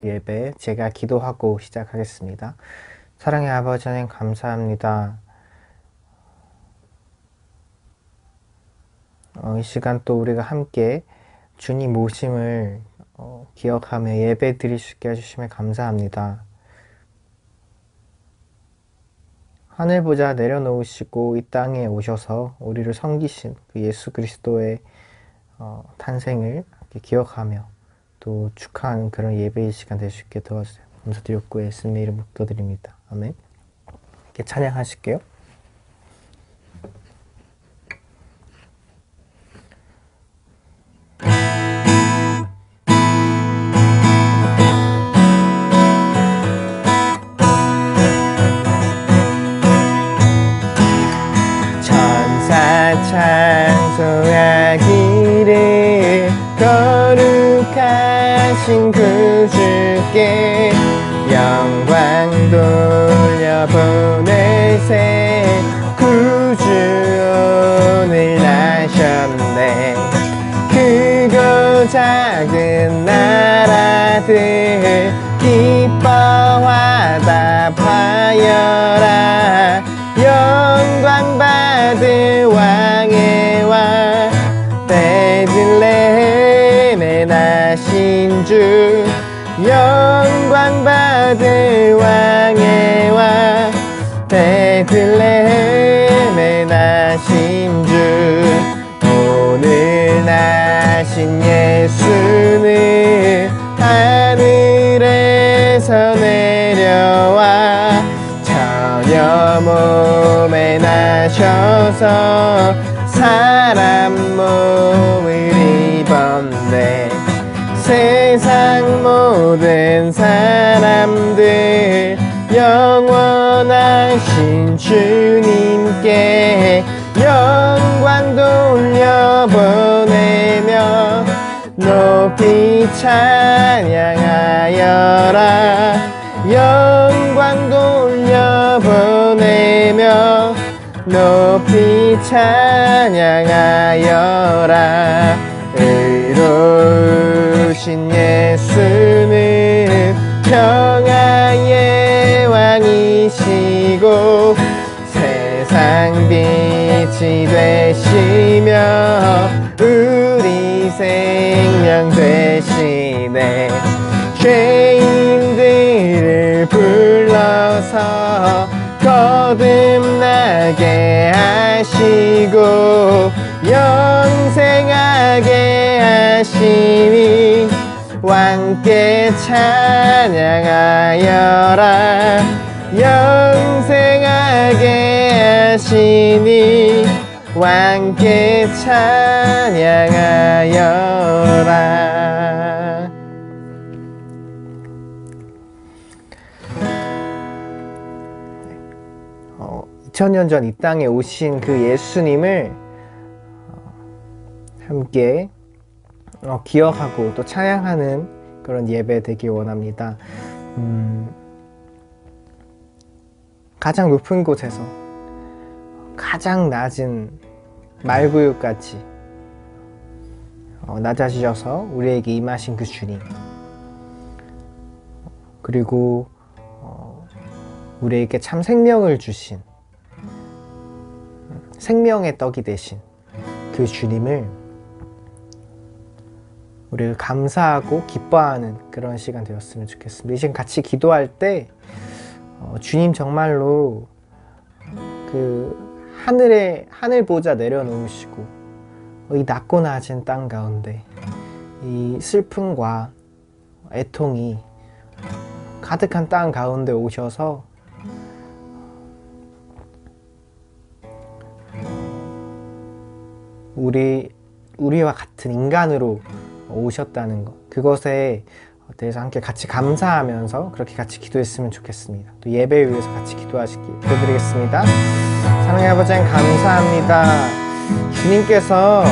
예배 제가 기도하고 시작하겠습니다. 사랑의 아버지 하나님 감사합니다. 이 시간 또 우리가 함께 주님 오심을 기억하며 예배 드릴 수 있게 해주심에 감사합니다. 하늘 보자 내려놓으시고 이 땅에 오셔서 우리를 섬기신 그 예수 그리스도의 탄생을 기억하며 또 축하하는 그런 예배의 시간 될 수 있게 도와주세요. 감사드렸고 예수님의 이름으로 기도드립니다. 아멘. 이렇게 찬양하실게요. 찬송하기를 거룩하신 그 주께 영광 돌려보내세. 구주 오늘 나셨네. 크고 작은 나라들 기뻐 화답하여라. 영광 받을 왕의 왕 베들레헴에 나신 주. 영광 받을 왕의 왕 베들레헴에 나신 주. 오늘 나신 예수는 하늘에서 내려와 처녀 몸에 나셔서 사람 몸을 입었네. 세상 모든 사람들 영원하신 주님께 영광 돌려보내며 높이 찬양하여라. 영광 돌려보내며 높이 찬양하여라. 의로우신 예수는 평화의 왕이시고 세상 빛이 되시며 우리 생명 되시네. 죄인들을 불러서 거듭나게 하시고 영생하게 하시니 왕께 찬양하여라. 영생하게 하시니 왕께 찬양하여라. 2000년 전 이 땅에 오신 그 예수님을 함께 기억하고 또 찬양하는 그런 예배 되길 원합니다. 가장 높은 곳에서 가장 낮은 말구유까지 낮아지셔서 우리에게 임하신 그 주님, 그리고 우리에게 참 생명을 주신 생명의 떡이 되신 그 주님을 우리가 감사하고 기뻐하는 그런 시간 되었으면 좋겠습니다. 이제 같이 기도할 때 주님 정말로 그 하늘 보자 내려놓으시고 이 낮고 낮은 땅 가운데 이 슬픔과 애통이 가득한 땅 가운데 오셔서 우리와 같은 인간으로 오셨다는 것, 그것에 대해서 함께 같이 감사하면서 그렇게 같이 기도했으면 좋겠습니다. 또 예배를 위해서 같이 기도하시기 기도드리겠습니다. 사랑의 아버지 하나님 감사합니다. 주님께서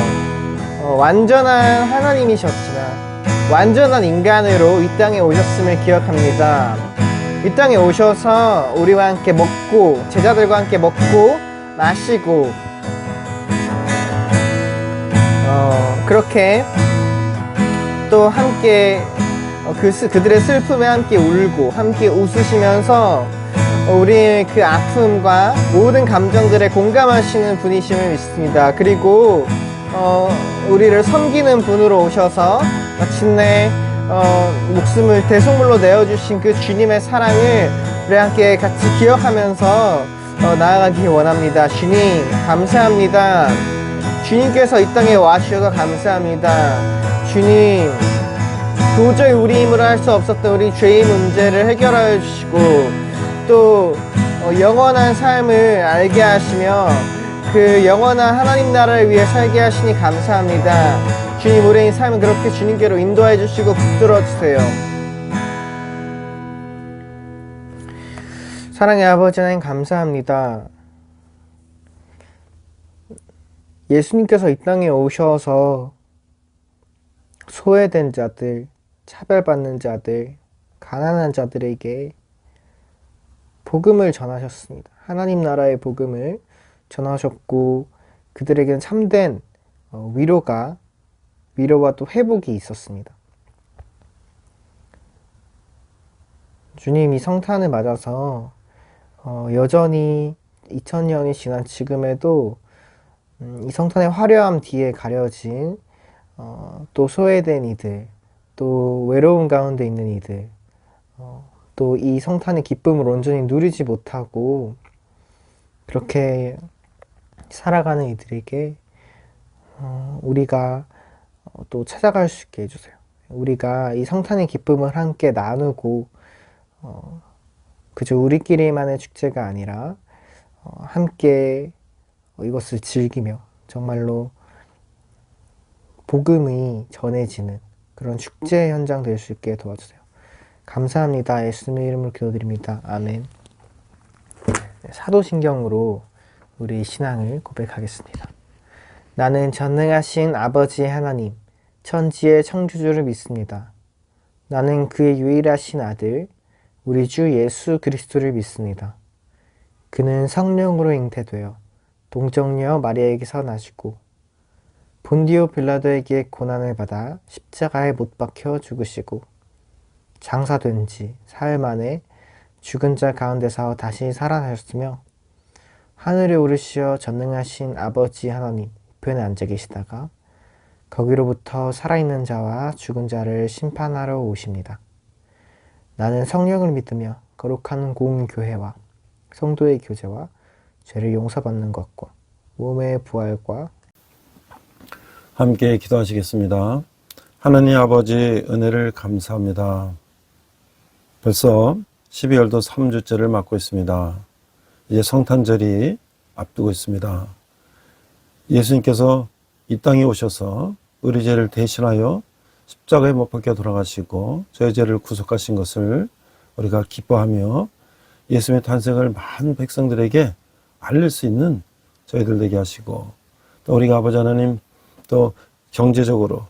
완전한 하나님이셨지만 완전한 인간으로 이 땅에 오셨음을 기억합니다. 이 땅에 오셔서 우리와 함께 먹고 제자들과 함께 먹고 마시고 그렇게 또 함께 그들의 슬픔에 함께 울고 함께 웃으시면서 우리의 그 아픔과 모든 감정들에 공감하시는 분이심을 믿습니다. 그리고 우리를 섬기는 분으로 오셔서 마침내 목숨을 대속물로 내어주신 그 주님의 사랑을 우리 함께 같이 기억하면서 나아가기 원합니다. 주님 감사합니다. 주님께서 이 땅에 와주셔서 감사합니다. 주님 도저히 우리 힘으로 할 수 없었던 우리 죄의 문제를 해결하여 주시고 또 영원한 삶을 알게 하시며 그 영원한 하나님 나라를 위해 살게 하시니 감사합니다. 주님 우리의 삶을 그렇게 주님께로 인도해 주시고 붙들어 주세요. 사랑의 아버지 하나님 감사합니다. 예수님께서 이 땅에 오셔서 소외된 자들, 차별받는 자들, 가난한 자들에게 복음을 전하셨습니다. 하나님 나라의 복음을 전하셨고 그들에게는 참된 위로와 또 회복이 있었습니다. 주님 이 성탄을 맞아서 여전히 2000년이 지난 지금에도 이 성탄의 화려함 뒤에 가려진 또 소외된 이들, 또 외로운 가운데 있는 이들, 또 이 성탄의 기쁨을 온전히 누리지 못하고 그렇게 살아가는 이들에게 우리가 또 찾아갈 수 있게 해주세요. 우리가 이 성탄의 기쁨을 함께 나누고 그저 우리끼리만의 축제가 아니라 함께 이것을 즐기며 정말로 복음이 전해지는 그런 축제 현장 될 수 있게 도와주세요. 감사합니다. 예수님의 이름으로 기도드립니다. 아멘. 사도신경으로 우리 신앙을 고백하겠습니다. 나는 전능하신 아버지 하나님, 천지의 창조주를 믿습니다. 나는 그의 유일하신 아들, 우리 주 예수 그리스도를 믿습니다. 그는 성령으로 잉태되어 동정녀 마리아에게서 나시고 본디오 빌라도에게 고난을 받아 십자가에 못 박혀 죽으시고 장사된 지 사흘 만에 죽은 자 가운데서 다시 살아나셨으며 하늘에 오르시어 전능하신 아버지 하나님 우편에 앉아 계시다가 거기로부터 살아있는 자와 죽은 자를 심판하러 오십니다. 나는 성령을 믿으며 거룩한 공교회와 성도의 교제와 죄를 용서받는 것과 몸의 부활과 함께 기도하시겠습니다. 하나님 아버지 은혜를 감사합니다. 벌써 12월도 3주째를 맞고 있습니다. 이제 성탄절이 앞두고 있습니다. 예수님께서 이 땅에 오셔서 우리 죄를 대신하여 십자가에 못 박혀 돌아가시고 저희 죄를 구속하신 것을 우리가 기뻐하며 예수님의 탄생을 많은 백성들에게 알릴 수 있는 저희들 되게 하시고 또 우리가 아버지 하나님 또 경제적으로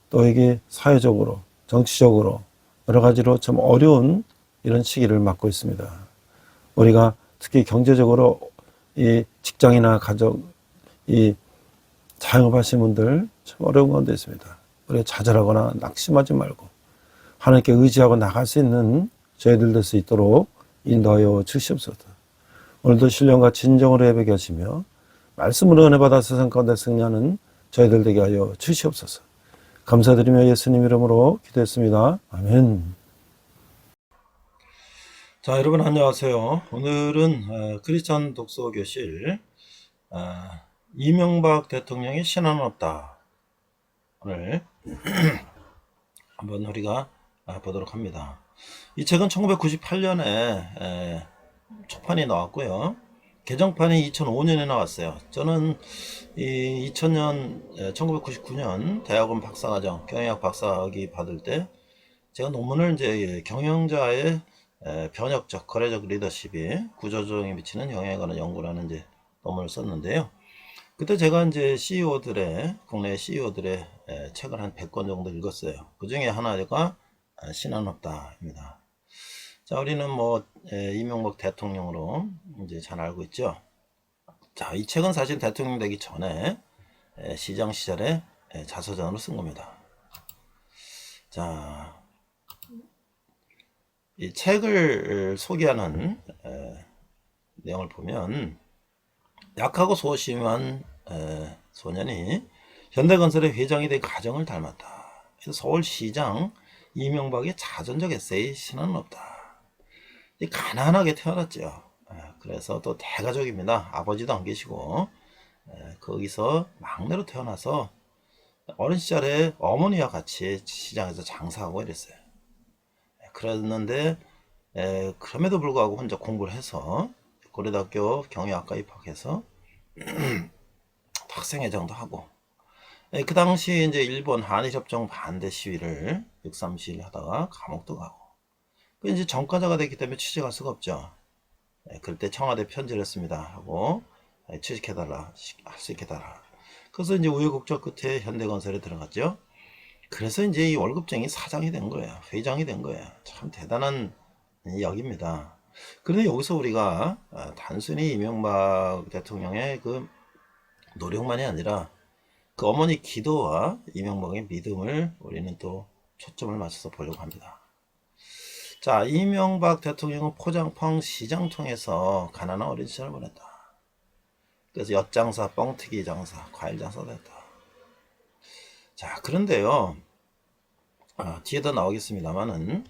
또 이게 사회적으로 정치적으로 여러 가지로 참 어려운 이런 시기를 맞고 있습니다. 우리가 특히 경제적으로 이 직장이나 가정 이 자영업하시는 분들 참 어려운 가운데 있습니다. 우리가 좌절하거나 낙심하지 말고 하나님께 의지하고 나갈 수 있는 저희들 될 수 있도록 인도하여 주시옵소서. 오늘도 신령과 진정으로 예배게 하시며 말씀으로 은혜 받아 세상 가운데 승리하는 저희들 되게 하여 주시옵소서. 감사드리며 예수님 이름으로 기도했습니다. 아멘. 자, 여러분 안녕하세요. 오늘은 크리스천 독서교실 이명박 대통령의 신화는 없다. 오늘 한번 우리가 보도록 합니다. 이 책은 1998년에 초판이 나왔고요. 개정판이 2005년에 나왔어요. 저는 이 1999년 대학원 박사과정 경영학 박사학위 받을 때 제가 논문을 이제 경영자의 변혁적 거래적 리더십이 구조조정에 미치는 영향에 관한 연구라는 이제 논문을 썼는데요. 그때 제가 이제 국내 CEO들의 책을 한 100권 정도 읽었어요. 그 중에 하나가 신화는 없다입니다. 자, 우리는 이명박 대통령으로 이제 잘 알고 있죠. 자, 이 책은 사실 대통령 되기 전에 시장 시절에 자서전으로 쓴 겁니다. 자, 이 책을 소개하는 내용을 보면 약하고 소심한 소년이 현대건설의 회장이 된 가정을 닮았다. 그래서 서울시장 이명박의 자전적 에세이 신화는 없다. 가난하게 태어났죠. 그래서 또 대가족입니다. 아버지도 안 계시고 거기서 막내로 태어나서 어린 시절에 어머니와 같이 시장에서 장사하고 이랬어요. 그랬는데 그럼에도 불구하고 혼자 공부를 해서 고려대학교 경영학과 입학해서 학생회장도 하고 그 당시 이제 일본 한일협정 반대 시위를 6.3 시위를 하다가 감옥도 가고 이제 전과자가 됐기 때문에 취직할 수가 없죠. 그럴 때 청와대 편지를 했습니다 하고 취직해달라 할 수 있게 해달라. 그래서 이제 우여곡절 끝에 현대건설에 들어갔죠. 그래서 이제 이 월급쟁이 사장이 된 거예요. 회장이 된 거예요. 참 대단한 이야기입니다. 그런데 여기서 우리가 단순히 이명박 대통령의 그 노력만이 아니라 그 어머니 기도와 이명박의 믿음을 우리는 또 초점을 맞춰서 보려고 합니다. 자, 이명박 대통령은 포장팡 시장 통해서 가난한 어린 시절을 보냈다. 그래서 엿장사, 뻥튀기 장사, 과일 장사도 했다. 자, 그런데요, 뒤에도 나오겠습니다만은,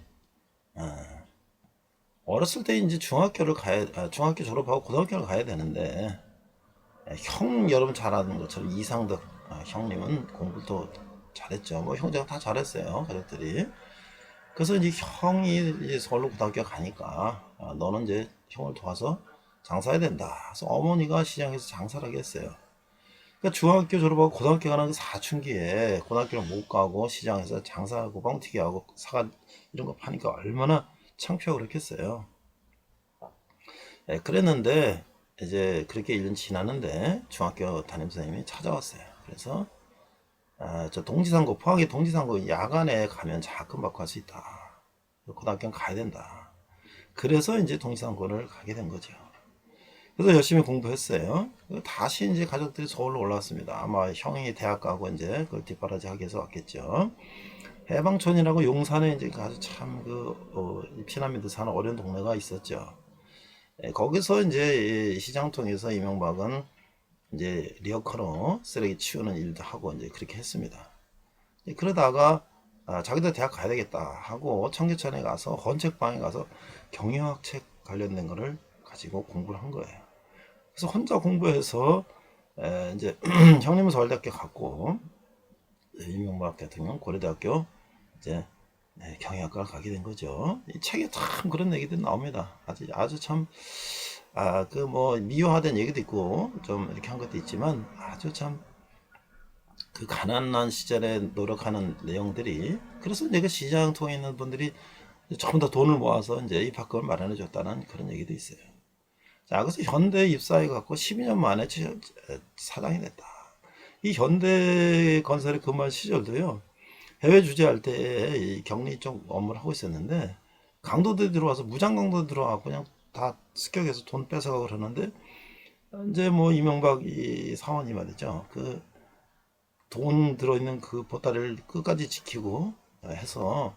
어렸을 때 이제 중학교 졸업하고 고등학교를 가야 되는데, 형 여러분 잘 아는 것처럼 이상덕 형님은 공부도 잘했죠. 뭐 형제가 다 잘했어요, 가족들이. 그래서 이제 형이 이제 서울로 고등학교 가니까 너는 이제 형을 도와서 장사해야 된다. 그래서 어머니가 시장에서 장사를 하게 했어요. 그러니까 중학교 졸업하고 고등학교 가는 그 사춘기에 고등학교를 못 가고 시장에서 장사하고 뻥튀기하고 사과 이런 거 파니까 얼마나 창피하고 그렇겠어요. 그랬는데 이제 그렇게 1년 지났는데 중학교 담임 선생님이 찾아왔어요. 그래서 저 동지상고 포항의 동지상고 야간에 가면 장학금 받고 할 수 있다. 고등학교는 가야 된다. 그래서 이제 동지상고를 가게 된 거죠. 그래서 열심히 공부했어요. 다시 이제 가족들이 서울로 올라왔습니다. 아마 형이 대학 가고 이제 그걸 뒷바라지 하기 위해서 왔겠죠. 해방촌이라고 용산에 이제 아주 참 피난민들 사는 어려운 동네가 있었죠. 거기서 이제 시장 통해서 이명박은 이제 리어커로 쓰레기 치우는 일도 하고 이제 그렇게 했습니다. 그러다가 자기도 대학 가야 되겠다 하고 청계천에 가서 헌책방에 가서 경영학 책 관련된 거를 가지고 공부를 한 거예요. 그래서 혼자 공부해서 이제 형님은 서울대학교 갔고 이명박 대통령 고려대학교 이제 경영학과를 가게 된 거죠. 이 책에 참 그런 얘기들이 나옵니다. 아주 참 그 뭐 미화된 얘기도 있고 좀 이렇게 한 것도 있지만 아주 참 그 가난한 시절에 노력하는 내용들이 그래서 이제 그 시장 통에 있는 분들이 전부 다 돈을 모아서 이제 입학금을 마련해 줬다는 그런 얘기도 있어요. 자, 그래서 현대에 입사해 갖고 12년 만에 사장이 됐다. 이 현대 건설에 근무한 시절도요. 해외 주재할 때 격리 쪽 업무를 하고 있었는데 강도들이 들어와서 무장 강도 들어와서 그냥 다 습격해서 돈 뺏어가고 그러는데 이제 뭐 이명박 이 사원이 말이죠. 그 돈 들어있는 그 보따리를 끝까지 지키고 해서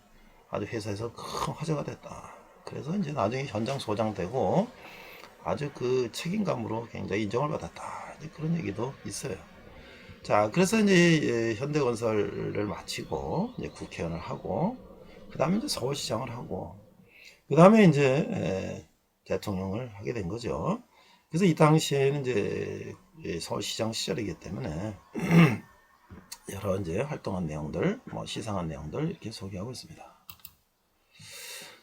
아주 회사에서 큰 화제가 됐다. 그래서 이제 나중에 현장 소장되고 아주 그 책임감으로 굉장히 인정을 받았다. 그런 얘기도 있어요. 자, 그래서 이제 현대건설을 마치고 이제 국회의원을 하고 그 다음에 이제 서울시장을 하고 그 다음에 이제 대통령을 하게 된 거죠. 그래서 이 당시에는 이제 서울시장 시절이기 때문에 여러 이제 활동한 내용들, 뭐 시상한 내용들 이렇게 소개하고 있습니다.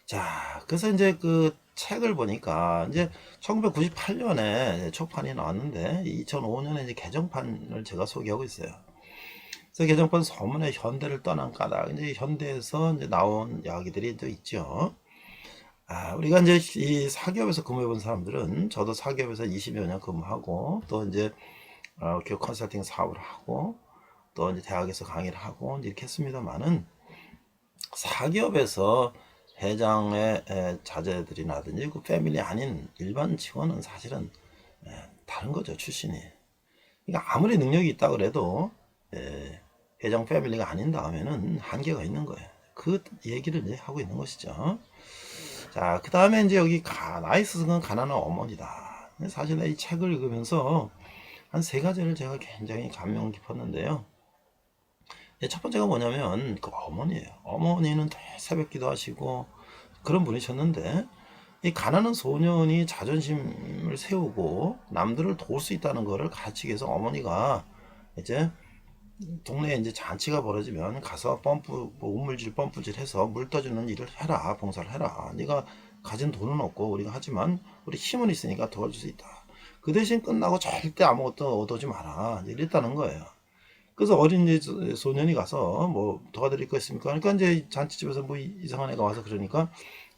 자, 그래서 이제 그 책을 보니까 이제 1998년에 초판이 나왔는데 2005년에 이제 개정판을 제가 소개하고 있어요. 그래서 개정판 서문에 현대를 떠난 까닭, 이제 현대에서 이제 나온 이야기들이 또 있죠. 우리가 이제 이 사기업에서 근무해 본 사람들은 저도 사기업에서 20여 년 근무하고 또 이제 교육 컨설팅 사업을 하고 또 이제 대학에서 강의를 하고 이렇게 했습니다만은 사기업에서 회장의 자제들이라든지 그 패밀리 아닌 일반 직원은 사실은 다른 거죠, 출신이. 그러니까 아무리 능력이 있다 그래도 회장 패밀리가 아닌 다음에는 한계가 있는 거예요. 그 얘기를 이제 하고 있는 것이죠. 자, 그 다음에 이제 여기 나이스승은 가난한 어머니다. 사실 이 책을 읽으면서 한 세 가지를 제가 굉장히 감명 깊었는데요. 첫 번째가 뭐냐면 그 어머니예요. 어머니는 새벽 기도하시고 그런 분이셨는데 이 가난한 소년이 자존심을 세우고 남들을 도울 수 있다는 것을 가르치기 위해서 어머니가 이제 동네에 이제 잔치가 벌어지면 가서 우물질 펌프질 해서 물 떠주는 일을 해라, 봉사를 해라. 네가 가진 돈은 없고 우리가 하지만 우리 힘은 있으니까 도와줄 수 있다. 그 대신 끝나고 절대 아무것도 얻어오지 마라. 이랬다는 거예요. 그래서 어린 이제 소년이 가서 뭐 도와드릴 거 있습니까? 그러니까 이제 잔치집에서 뭐 이상한 애가 와서 그러니까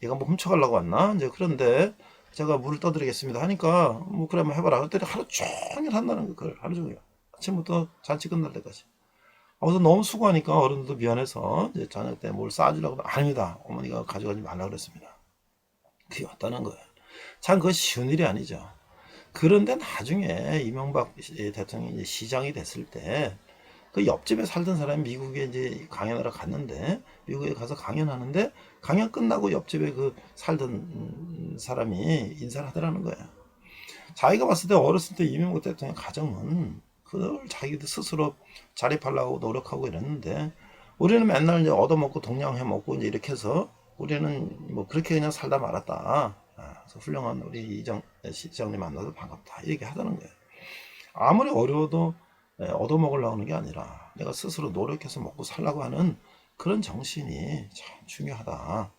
얘가 뭐 훔쳐가려고 왔나? 이제 그런데 제가 물을 떠드리겠습니다 하니까 뭐 그래 한번 해봐라. 그랬더니 하루 종일 한다는 거, 그걸 하루 종일. 아침부터 잔치 끝날 때까지. 그래서 너무 수고하니까 어른들도 미안해서 이제 저녁 때 뭘 싸주려고 아닙니다. 어머니가 가져가지 말라 그랬습니다. 그게 왔다는 거예요. 참 그건 쉬운 일이 아니죠. 그런데 나중에 이명박 대통령이 시장이 됐을 때 그 옆집에 살던 사람이 미국에 이제 강연하러 갔는데 미국에 가서 강연하는데 강연 끝나고 옆집에 그 살던 사람이 인사를 하더라는 거예요. 자기가 봤을 때 어렸을 때 이명박 대통령 가정은 그걸 자기도 스스로 자립하려고 노력하고 이랬는데 우리는 맨날 이제 얻어먹고 동냥해 먹고 이제 이렇게 해서 우리는 뭐 그렇게 그냥 살다 말았다. 그래서 훌륭한 우리 시장님 만나서 반갑다. 이렇게 하다는 거예요. 아무리 어려워도 얻어먹으려고 하는 게 아니라 내가 스스로 노력해서 먹고 살라고 하는 그런 정신이 참 중요하다.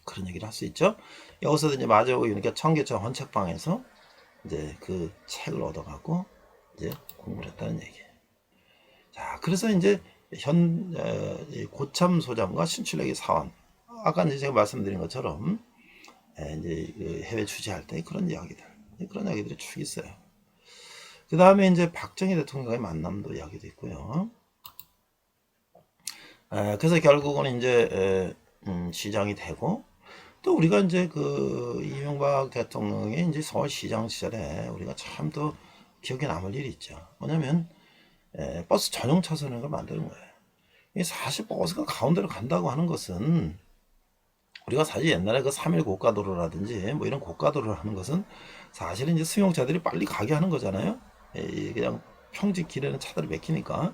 그런 얘기를 할 수 있죠. 여기서 이제 마지막에 그러니까 청계천 헌책방에서 이제 그 책을 얻어갖고 이제 공부를 했다는 얘기예요. 자, 그래서 이제 고참 소장과 신출애기 사원. 아까 이제 제가 말씀드린 것처럼 이제 그 해외 취재할 때 그런 이야기들이 쭉 있어요. 그 다음에 이제 박정희 대통령과의 만남도 이야기도 있고요. 그래서 결국은 이제 시장이 되고 또 우리가 이제 그 이명박 대통령의 이제 서울시장 시절에 우리가 참 또 기억에 남을 일이 있죠. 뭐냐면 버스 전용 차선을 만드는 거예요. 이게 사실 버스가 가운데로 간다고 하는 것은 우리가 사실 옛날에 그 3일 고가도로라든지 뭐 이런 고가도로를 하는 것은 사실은 이제 승용차들이 빨리 가게 하는 거잖아요. 그냥 평지 길에는 차들이 막히니까.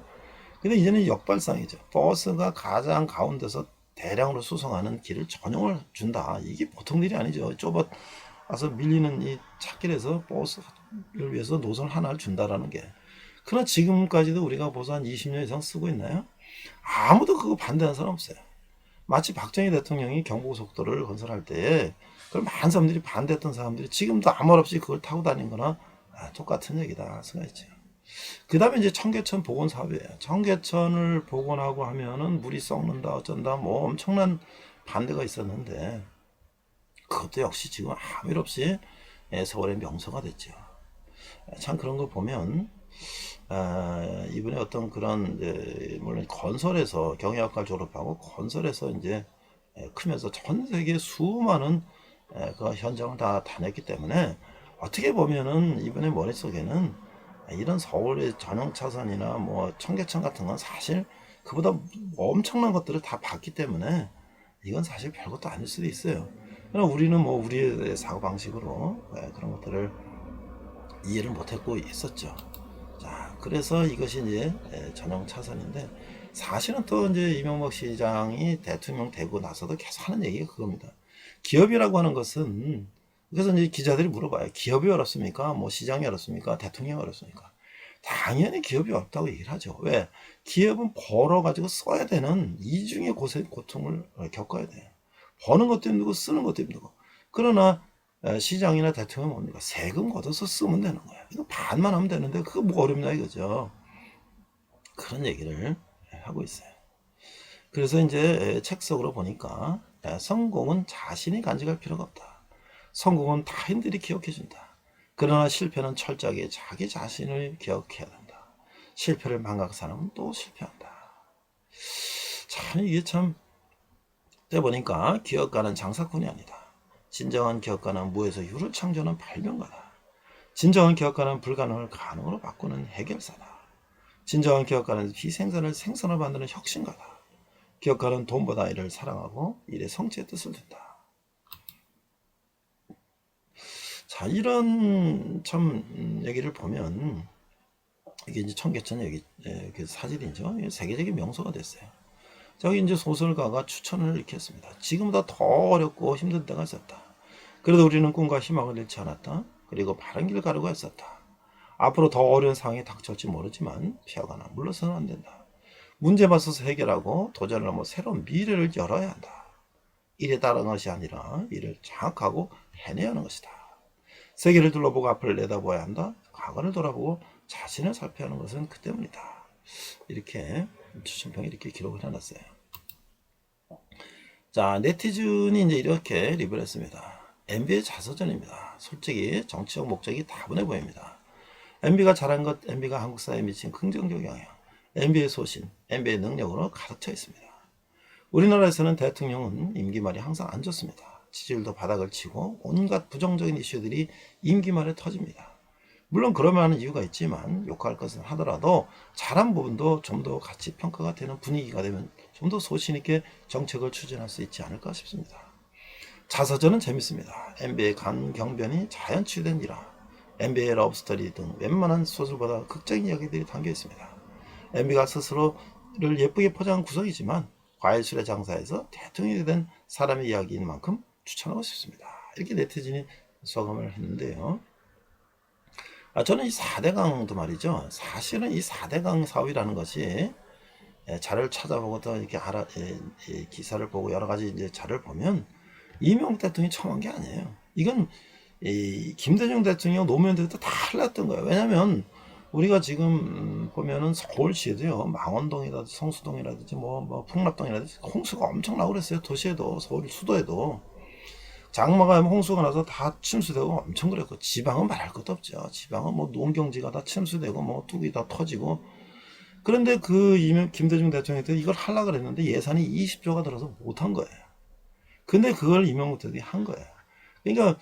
근데 이제는 역발상이죠. 버스가 가장 가운데서 대량으로 수송하는 길을 전용을 준다. 이게 보통 일이 아니죠. 좁아서 밀리는 이 찻길에서 버스를 위해서 노선 하나를 준다라는 게. 그러나 지금까지도 우리가 벌써 한 20년 이상 쓰고 있나요? 아무도 그거 반대하는 사람 없어요. 마치 박정희 대통령이 경부고속도로를 건설할 때 그걸 많은 사람들이 반대했던 사람들이 지금도 아무 말 없이 그걸 타고 다니는 거나 똑같은 얘기다 할 수가 있죠. 그 다음에 이제 청계천 복원 사업이에요. 청계천을 복원하고 하면은 물이 썩는다 어쩐다 뭐 엄청난 반대가 있었는데 그것도 역시 지금 아무 일 없이 서울의 명소가 됐죠. 참 그런 거 보면 이번에 어떤 그런 물론 건설에서 경영학과를 졸업하고 건설에서 이제 크면서 전 세계 수많은 그 현장을 다 다녔기 때문에 어떻게 보면은 이번에 머릿속에는 이런 서울의 전용 차선이나 뭐 청계천 같은 건 사실 그보다 엄청난 것들을 다 봤기 때문에 이건 사실 별것도 아닐 수도 있어요. 그러나 우리는 뭐 우리의 사고 방식으로 그런 것들을 이해를 못했고 있었죠. 자, 그래서 이것이 이제 전용 차선인데 사실은 또 이제 이명박 시장이 대통령 되고 나서도 계속 하는 얘기가 그겁니다. 기업이라고 하는 것은 그래서 이제 기자들이 물어봐요. 기업이 어렵습니까? 뭐 시장이 어렵습니까? 대통령이 어렵습니까? 당연히 기업이 어렵다고 얘기를 하죠. 왜? 기업은 벌어가지고 써야 되는 이중의 고통을 겪어야 돼요. 버는 것도 힘들고 쓰는 것도 힘들고. 그러나 시장이나 대통령은 뭡니까? 세금 걷어서 쓰면 되는 거예요. 이거 반만 하면 되는데 그거 뭐 어렵냐 이거죠. 그런 얘기를 하고 있어요. 그래서 이제 책 속으로 보니까 성공은 자신이 간직할 필요가 없다. 성공은 타인들이 기억해준다. 그러나 실패는 철저하게 자기 자신을 기억해야 된다. 실패를 망각한 사람은 또 실패한다. 참 이게 참 때 보니까 기업가는 장사꾼이 아니다. 진정한 기업가는 무에서 유를 창조하는 발명가다. 진정한 기업가는 불가능을 가능으로 바꾸는 해결사다. 진정한 기업가는 비생산을 생산으로 만드는 혁신가다. 기업가는 돈보다 일을 사랑하고 일의 성취의 뜻을 둔다. 자, 이런 참 얘기를 보면 이게 이제 청계천 얘기 그 사진이죠. 이게 세계적인 명소가 됐어요. 저기 이제 소설가가 추천을 이렇게 했습니다. 지금보다 더 어렵고 힘든 때가 있었다. 그래도 우리는 꿈과 희망을 잃지 않았다. 그리고 바른 길 가려고 했었다. 앞으로 더 어려운 상황이 닥쳐올지 모르지만 피하거나 물러서는 안 된다. 문제 맞서서 해결하고 도전을 넘어 새로운 미래를 열어야 한다. 일에 따른 것이 아니라 이를 장악하고 해내야 하는 것이다. 세계를 둘러보고 앞을 내다보아야 한다. 과거를 돌아보고 자신을 살펴야 하는 것은 그 때문이다. 이렇게 추천평이 이렇게 기록을 해놨어요. 자, 네티즌이 이제 이렇게 리뷰를 했습니다. MB의 자서전입니다. 솔직히 정치적 목적이 다분해 보입니다. MB가 잘한 것, MB가 한국 사회에 미친 긍정적 영향, MB의 소신, MB의 능력으로 가득 차 있습니다. 우리나라에서는 대통령은 임기 말이 항상 안 좋습니다. 지지율도 바닥을 치고 온갖 부정적인 이슈들이 임기 말에 터집니다. 물론 그럴 만한 이유가 있지만 욕할 것은 하더라도 잘한 부분도 좀 더 같이 평가가 되는 분위기가 되면 좀 더 소신 있게 정책을 추진할 수 있지 않을까 싶습니다. 자서전은 재밌습니다. MB의 강경변이 자연 치유된 일화, MB의 러브스토리 등 웬만한 소설보다 극적인 이야기들이 담겨 있습니다. MB가 스스로를 예쁘게 포장한 구석이지만 과일술의 장사에서 대통령이 된 사람의 이야기인 만큼 추천하고 싶습니다. 이렇게 네티즌이 소감을 했는데요. 저는 이 4대강도 말이죠. 사실은 이 4대강 사업이라는 것이 자료를 찾아보고 또 이렇게 기사를 보고 여러 가지 이제 자료를 보면 이명박 대통령이 처음 한 게 아니에요. 이건 김대중 대통령, 노무현 대통령 다 할랐던 거예요. 왜냐하면 우리가 지금 보면은 서울시에도요, 망원동이라든지 성수동이라든지 뭐 풍납동이라든지 홍수가 엄청 나고 그랬어요. 도시에도, 서울 수도에도. 장마가 홍수가 나서 다 침수되고 엄청 그랬고, 지방은 말할 것도 없죠. 지방은 뭐 농경지가 다 침수되고 뭐 뚝이 다 터지고. 그런데 김대중 대통령이 때 이걸 하려고 그랬는데 예산이 20조가 들어서 못한 거예요. 근데 그걸 이명박 대통령이 한 거예요. 그러니까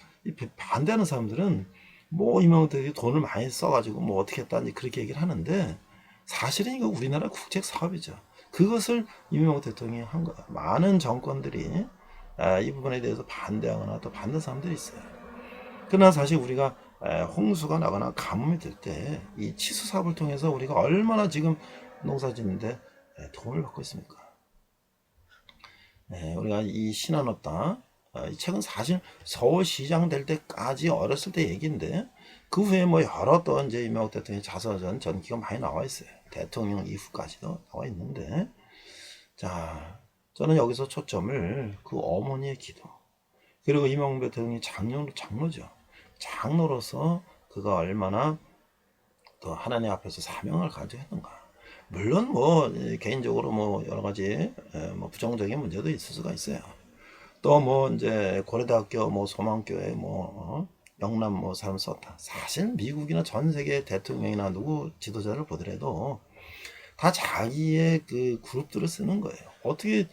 반대하는 사람들은 뭐 이명박 대통령이 돈을 많이 써가지고 뭐 어떻게 했다니 그렇게 얘기를 하는데, 사실은 이거 우리나라 국책 사업이죠. 그것을 이명박 대통령이 한 거예요. 많은 정권들이 이 부분에 대해서 반대하거나 또 반대하는 사람들이 있어요. 그러나 사실 우리가 홍수가 나거나 가뭄이 될 때 이 치수 사업을 통해서 우리가 얼마나 지금 농사 짓는데 도움을 받고 있습니까? 우리가 이 신한업당 이 책은 사실 서울시장 될 때까지 어렸을 때 얘기인데, 그 후에 뭐 여러 또 이제 이명박 대통령의 자서전 전기가 많이 나와 있어요. 대통령 이후까지도 나와 있는데, 자, 저는 여기서 초점을 그 어머니의 기도, 그리고 이명박 대통령이 장로죠. 장로로서 그가 얼마나 또 하나님 앞에서 사명을 가지고 했는가. 물론 뭐 개인적으로 뭐 여러 가지 뭐 부정적인 문제도 있을 수가 있어요. 또 뭐 이제 고려대학교 뭐 소망교회 뭐 영남 뭐 사람 썼다. 사실 미국이나 전 세계 대통령이나 누구 지도자를 보더라도 다 자기의 그 그룹들을 쓰는 거예요. 어떻게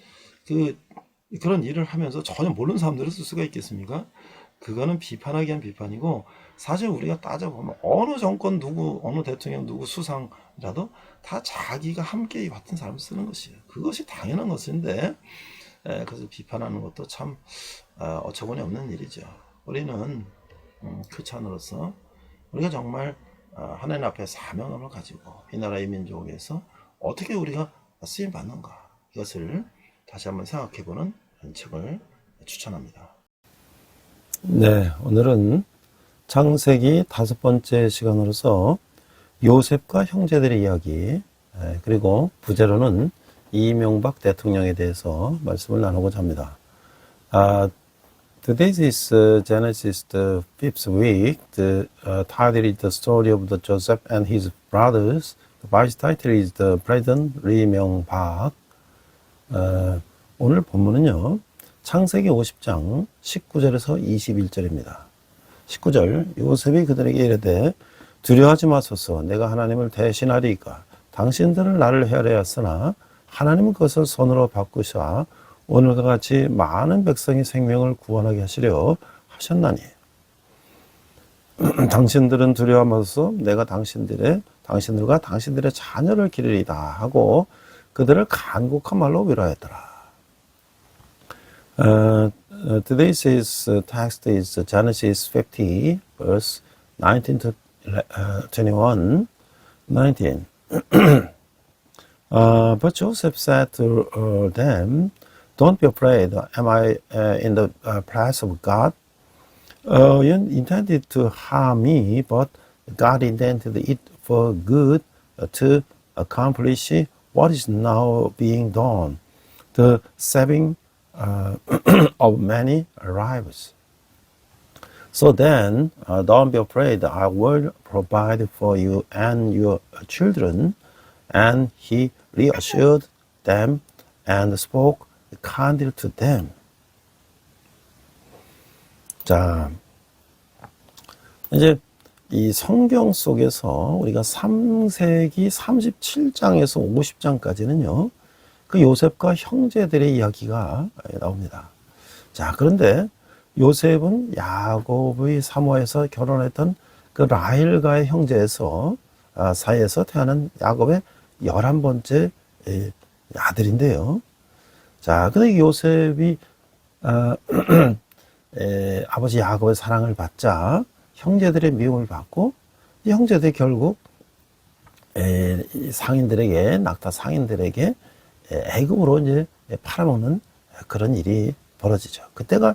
그런 일을 하면서 전혀 모르는 사람들을 쓸 수가 있겠습니까? 그거는 비판하기 위한 비판이고, 사실 우리가 따져보면 어느 정권 누구, 어느 대통령 누구 수상이라도 다 자기가 함께 맡은 사람을 쓰는 것이에요. 그것이 당연한 것인데, 그것을 비판하는 것도 참 어처구니 없는 일이죠. 우리는 크리스찬으로서 우리가 정말 하나님 앞에 사명감을 가지고 이 나라의 민족을 위해서 어떻게 우리가 쓰임 받는가, 이것을 다시 한번 생각해보는 책을 추천합니다. 네, 오늘은 창세기 5번째 시간으로서 요셉과 형제들의 이야기, 그리고 부제로는 이명박 대통령에 대해서 말씀을 나누고자 합니다. Today is Genesis the 5th week. The title is The Story of the Joseph and His Brothers. The vice title is The President 이명박. 오늘 본문은요, 창세기 50장 19절에서 21절입니다. 19절, 요셉이 그들에게 이르되 두려워하지 마소서, 내가 하나님을 대신하리이까. 당신들은 나를 헤아려였으나 하나님은 그것을 손으로 바꾸사 오늘과 같이 많은 백성의 생명을 구원하게 하시려 하셨나니. 당신들은 두려워 마소서, 내가 당신들과 당신들의 자녀를 기르리다 하고 그들을 간곡한 말로 위로하였더라. Today's text is Genesis 50, verse 19 to 21, 19. But Joseph said to them, "Don't be afraid. Am I in the place of God? You intended to harm me, but God intended it for good to accomplish what is now being done, the saving of many lives. So then, don't be afraid. I will provide for you and your children." And he reassured them and spoke kindly to them. 자, 이제 이 성경 속에서 우리가 3세기 37장에서 50장까지는요, 그 요셉과 형제들의 이야기가 나옵니다. 자, 그런데 요셉은 야곱의 사모에서 결혼했던 그 라헬과의 형제에서 사이에서 태어난 야곱의 11번째 아들인데요. 자, 근데 요셉이 아버지 야곱의 사랑을 받자 형제들의 미움을 받고, 이 형제들이 결국 상인들에게, 낙타 상인들에게 애금으로 이제 팔아먹는 그런 일이 벌어지죠. 그때가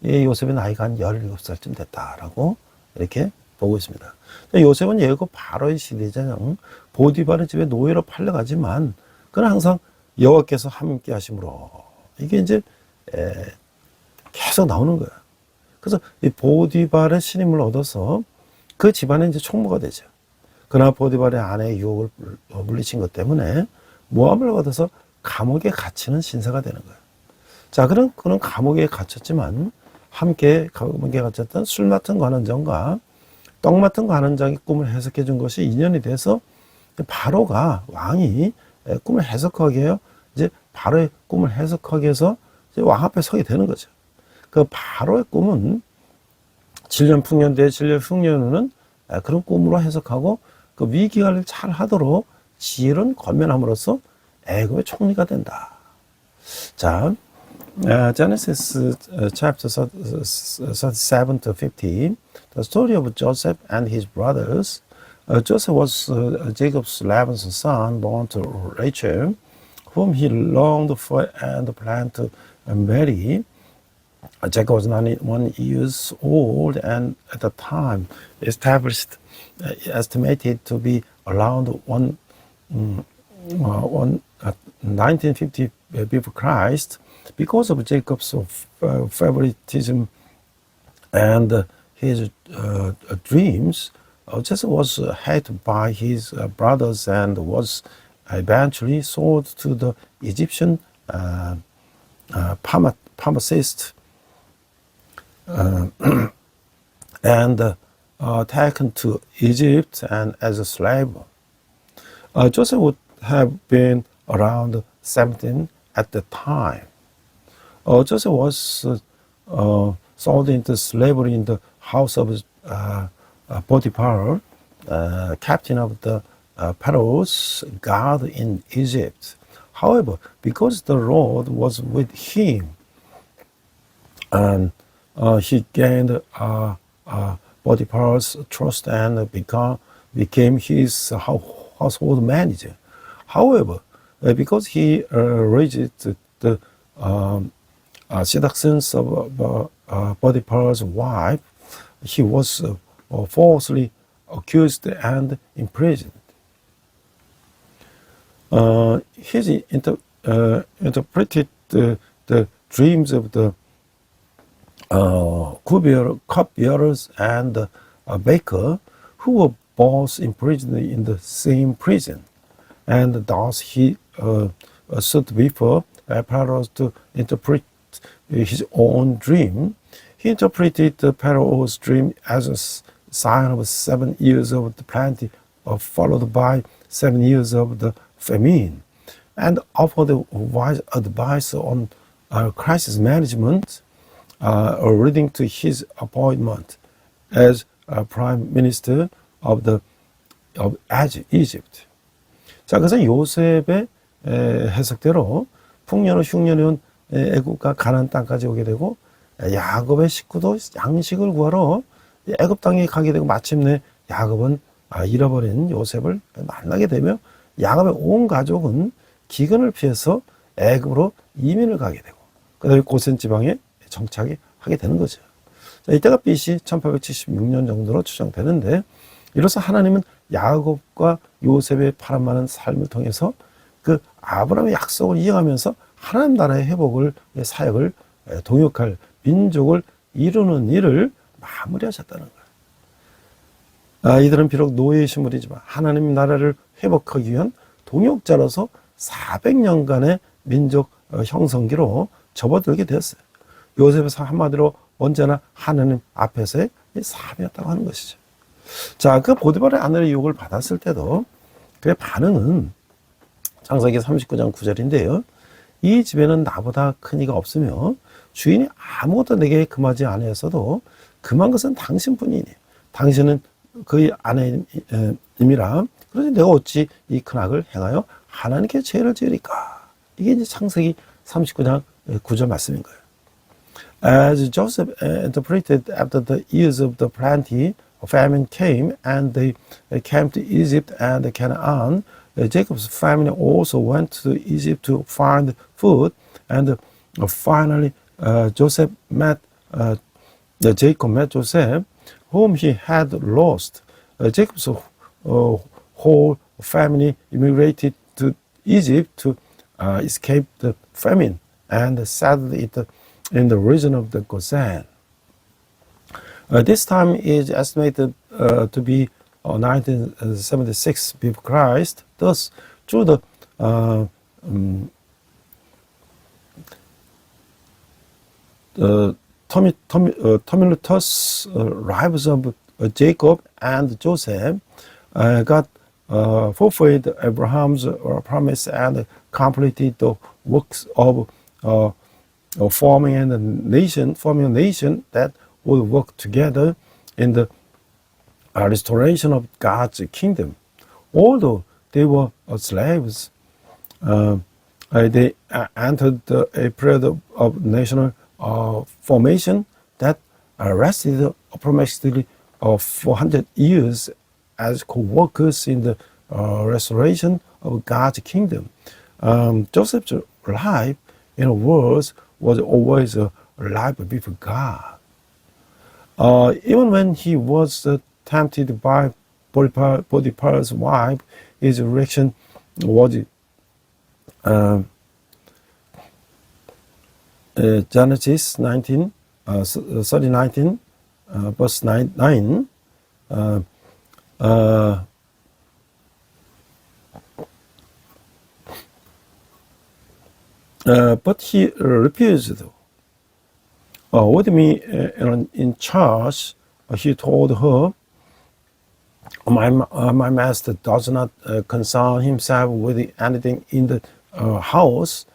요셉의 나이가 한 17살쯤 됐다라고 이렇게 보고 있습니다. 요셉은 예고 바로의 시대장 보디발의 집에 노예로 팔려가지만 그는 항상 여호와께서 함께 하심으로, 이게 이제 계속 나오는 거예요. 그래서 이 보디발의 신임을 얻어서 그 집안의 이제 총무가 되죠. 그러나 보디발의 아내의 유혹을 물리친 것 때문에 모함을 받아서 감옥에 갇히는 신세가 되는 거예요. 자, 그는 감옥에 갇혔지만 함께 감옥에 갇혔던 술 맡은 관원장과 떡 맡은 관원장이 꿈을 해석해 준 것이 인연이 돼서 바로가, 왕이 꿈을 해석하게 해요. 이제 바로의 꿈을 해석하게 해서 이제 왕 앞에 서게 되는 거죠. 그 바로의 꿈은 7년 풍년 뒤에 7년 흉년 후는 그런 꿈으로 해석하고 그 위기관리를 잘 하도록 지혜로운 권면함으로써 애굽의 총리가 된다. 자, Genesis chapter 37 to 50, the story of Joseph and his brothers. Joseph was Jacob's 11th son, born to Rachel, whom he longed for and planned to marry. Jacob was 91 years old and at the time estimated to be around 1950 before Christ. Because of Jacob's favoritism and his dreams, Joseph was hated by his brothers and was eventually sold to the Egyptian pharmacist and taken to Egypt and as a slave. Joseph would have been around 17 at the time. Joseph was sold into slavery in the house of Potiphar, captain of the Pharaoh's guard in Egypt. However, because the Lord was with him, and he gained Potiphar's trust and became his household manager. However, because he raised the seductions of Potiphar's wife, he was falsely accused and imprisoned. He interpreted the dreams of the cupbearers and baker, who were both imprisoned in the same prison, and thus he sought before Pharaoh to interpret his own dream. He interpreted the Pharaoh's dream as a sign of 7 years of the plenty, followed by 7 years of the famine, and offered wise advice on crisis management, leading to his appointment as prime minister of Egypt. 자, 그래서 요셉의 해석대로 풍년 후 흉년 후 애굽과 가나안 땅까지 오게 되고, 야곱의 식구도 양식을 구하러 애굽 땅에 가게 되고 마침내 야곱은 잃어버린 요셉을 만나게 되며 야곱의 온 가족은 기근을 피해서 애굽으로 이민을 가게 되고 그다음에 고센 지방에 정착하게 되는 거죠. 자, 이때가 BC 1876년 정도로 추정되는데 이로써 하나님은 야곱과 요셉의 파란만한 삶을 통해서 그 아브라함의 약속을 이행하면서 하나님 나라의 회복을 사역을 동역할 민족을 이루는 일을 마무리하셨다는 거예요. 이들은 비록 노예의 신분이지만 하나님 나라를 회복하기 위한 동역자로서 400년간의 민족 형성기로 접어들게 되었어요. 요셉에서 한마디로 언제나 하나님 앞에서의 삶이었다고 하는 것이죠. 자, 그 보디발의 아내의 유혹을 받았을 때도 그의 반응은 창세기 39장 9절인데요. 이 집에는 나보다 큰 이가 없으며 주인이 아무것도 내게 금하지 아니했어도 금한 것은 당신뿐이니 당신은 그의 아내임이라 그러니 내가 어찌 이 큰 악을 행하여 하나님께 죄를 지으리까. 이게 이제 창세기 39장 9절 말씀인 거예요. As Joseph interpreted after the years of the plenty, famine came and they came to Egypt and Canaan. Jacob's family also went to Egypt to find food, and finally Jacob met Joseph, whom he had lost. Jacob's whole family immigrated to Egypt to escape the famine and settled it in the region of the Gosen. This time is estimated to be 1976 before Christ. Thus, through the tumultuous lives of Jacob and Joseph, God fulfilled Abraham's promise and completed the works of forming a nation that would work together in the restoration of God's kingdom. Although they were slaves, they entered a period of national formation that lasted approximately 400 years as co-workers in the restoration of God's kingdom. Joseph's life, in other words, was always a life before God. Even when he was tempted by Potiphar's wife, his reaction was Genesis 19, 19, verse 9. But he refused. With me in charge, he told her, my master does not concern himself with anything in the house.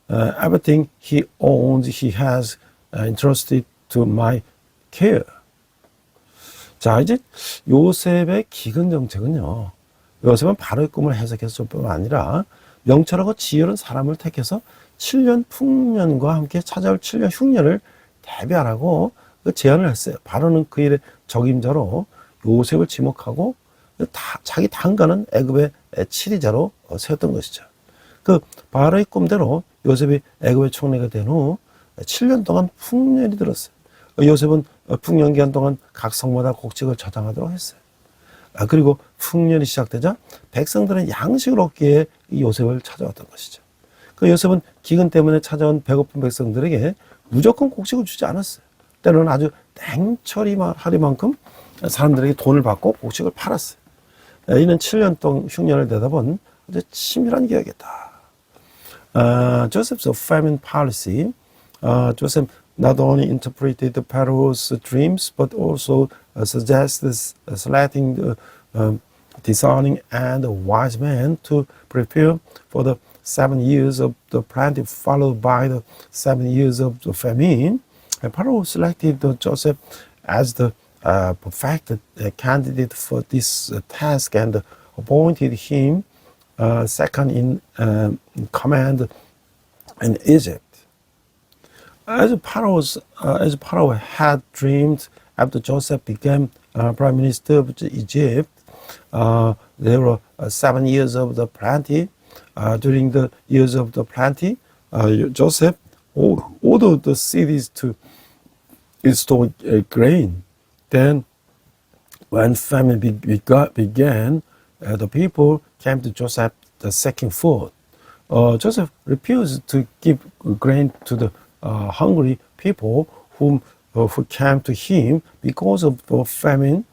Everything he owns, he has entrusted to my care. 자, 이제 요셉의 기근 정책은요. 요셉은 바로의 꿈을 해석해서 줄 뿐만 아니라 명철하고 지혜로운 사람을 택해서 7년 풍년과 함께 찾아올 7년 흉년을 대비하라고 그 제안을 했어요. 바로는 그 일의 적임자로 요셉을 지목하고 자기 당가는 애굽의 치리자로 세웠던 것이죠. 그 바로의 꿈대로 요셉이 애굽의 총리가 된 후 7년 동안 풍년이 들었어요. 요셉은 풍년 기간 동안 각 성마다 곡식을 저장하도록 했어요. 그리고 풍년이 시작되자 백성들은 양식을 얻기에 이 요셉을 찾아왔던 것이죠. 그 요셉은 기근 때문에 찾아온 배고픈 백성들에게 무조건 곡식을 주지 않았어요. 때로는 아주 냉철히 하리만큼 사람들에게 돈을 받고 곡식을 팔았어요. 이는 7년 동안 흉년을 내다본 아주 치밀한 계획이었다. Joseph's famine policy, Joseph not only interpreted the Pharaoh's dreams, but also suggested selecting the discerning and wise men to prepare for the 7 years of the plenty, followed by the 7 years of the famine. Pharaoh selected Joseph as the perfect candidate for this task and appointed him second in command in Egypt. As Pharaoh had dreamed after Joseph became prime minister of Egypt, there were 7 years of the plenty. During the years of the plenty, Joseph ordered the cities to store grain. Then, when famine began, the people came to Joseph seeking food. Joseph refused to give grain to the hungry people who came to him because of the famine.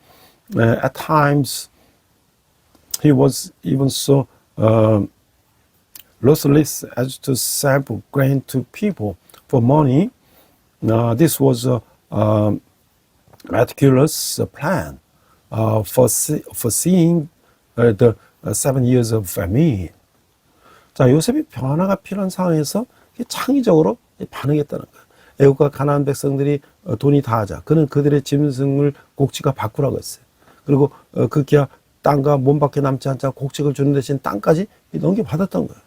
At times, he was even so ruthless as to sell grain to people for money. This was a meticulous plan foreseeing the 7 years of famine. 자, 요셉이 변화가 필요한 상황에서 창의적으로 반응했다는 거예요. 애국과 가나안 백성들이 돈이 다하자. 그는 그들의 짐승을 곡치가 바꾸라고 했어요. 그리고 그 기아 땅과 몸밖에 남지 않자 곡식을 주는 대신 땅까지 넘겨받았던 거예요.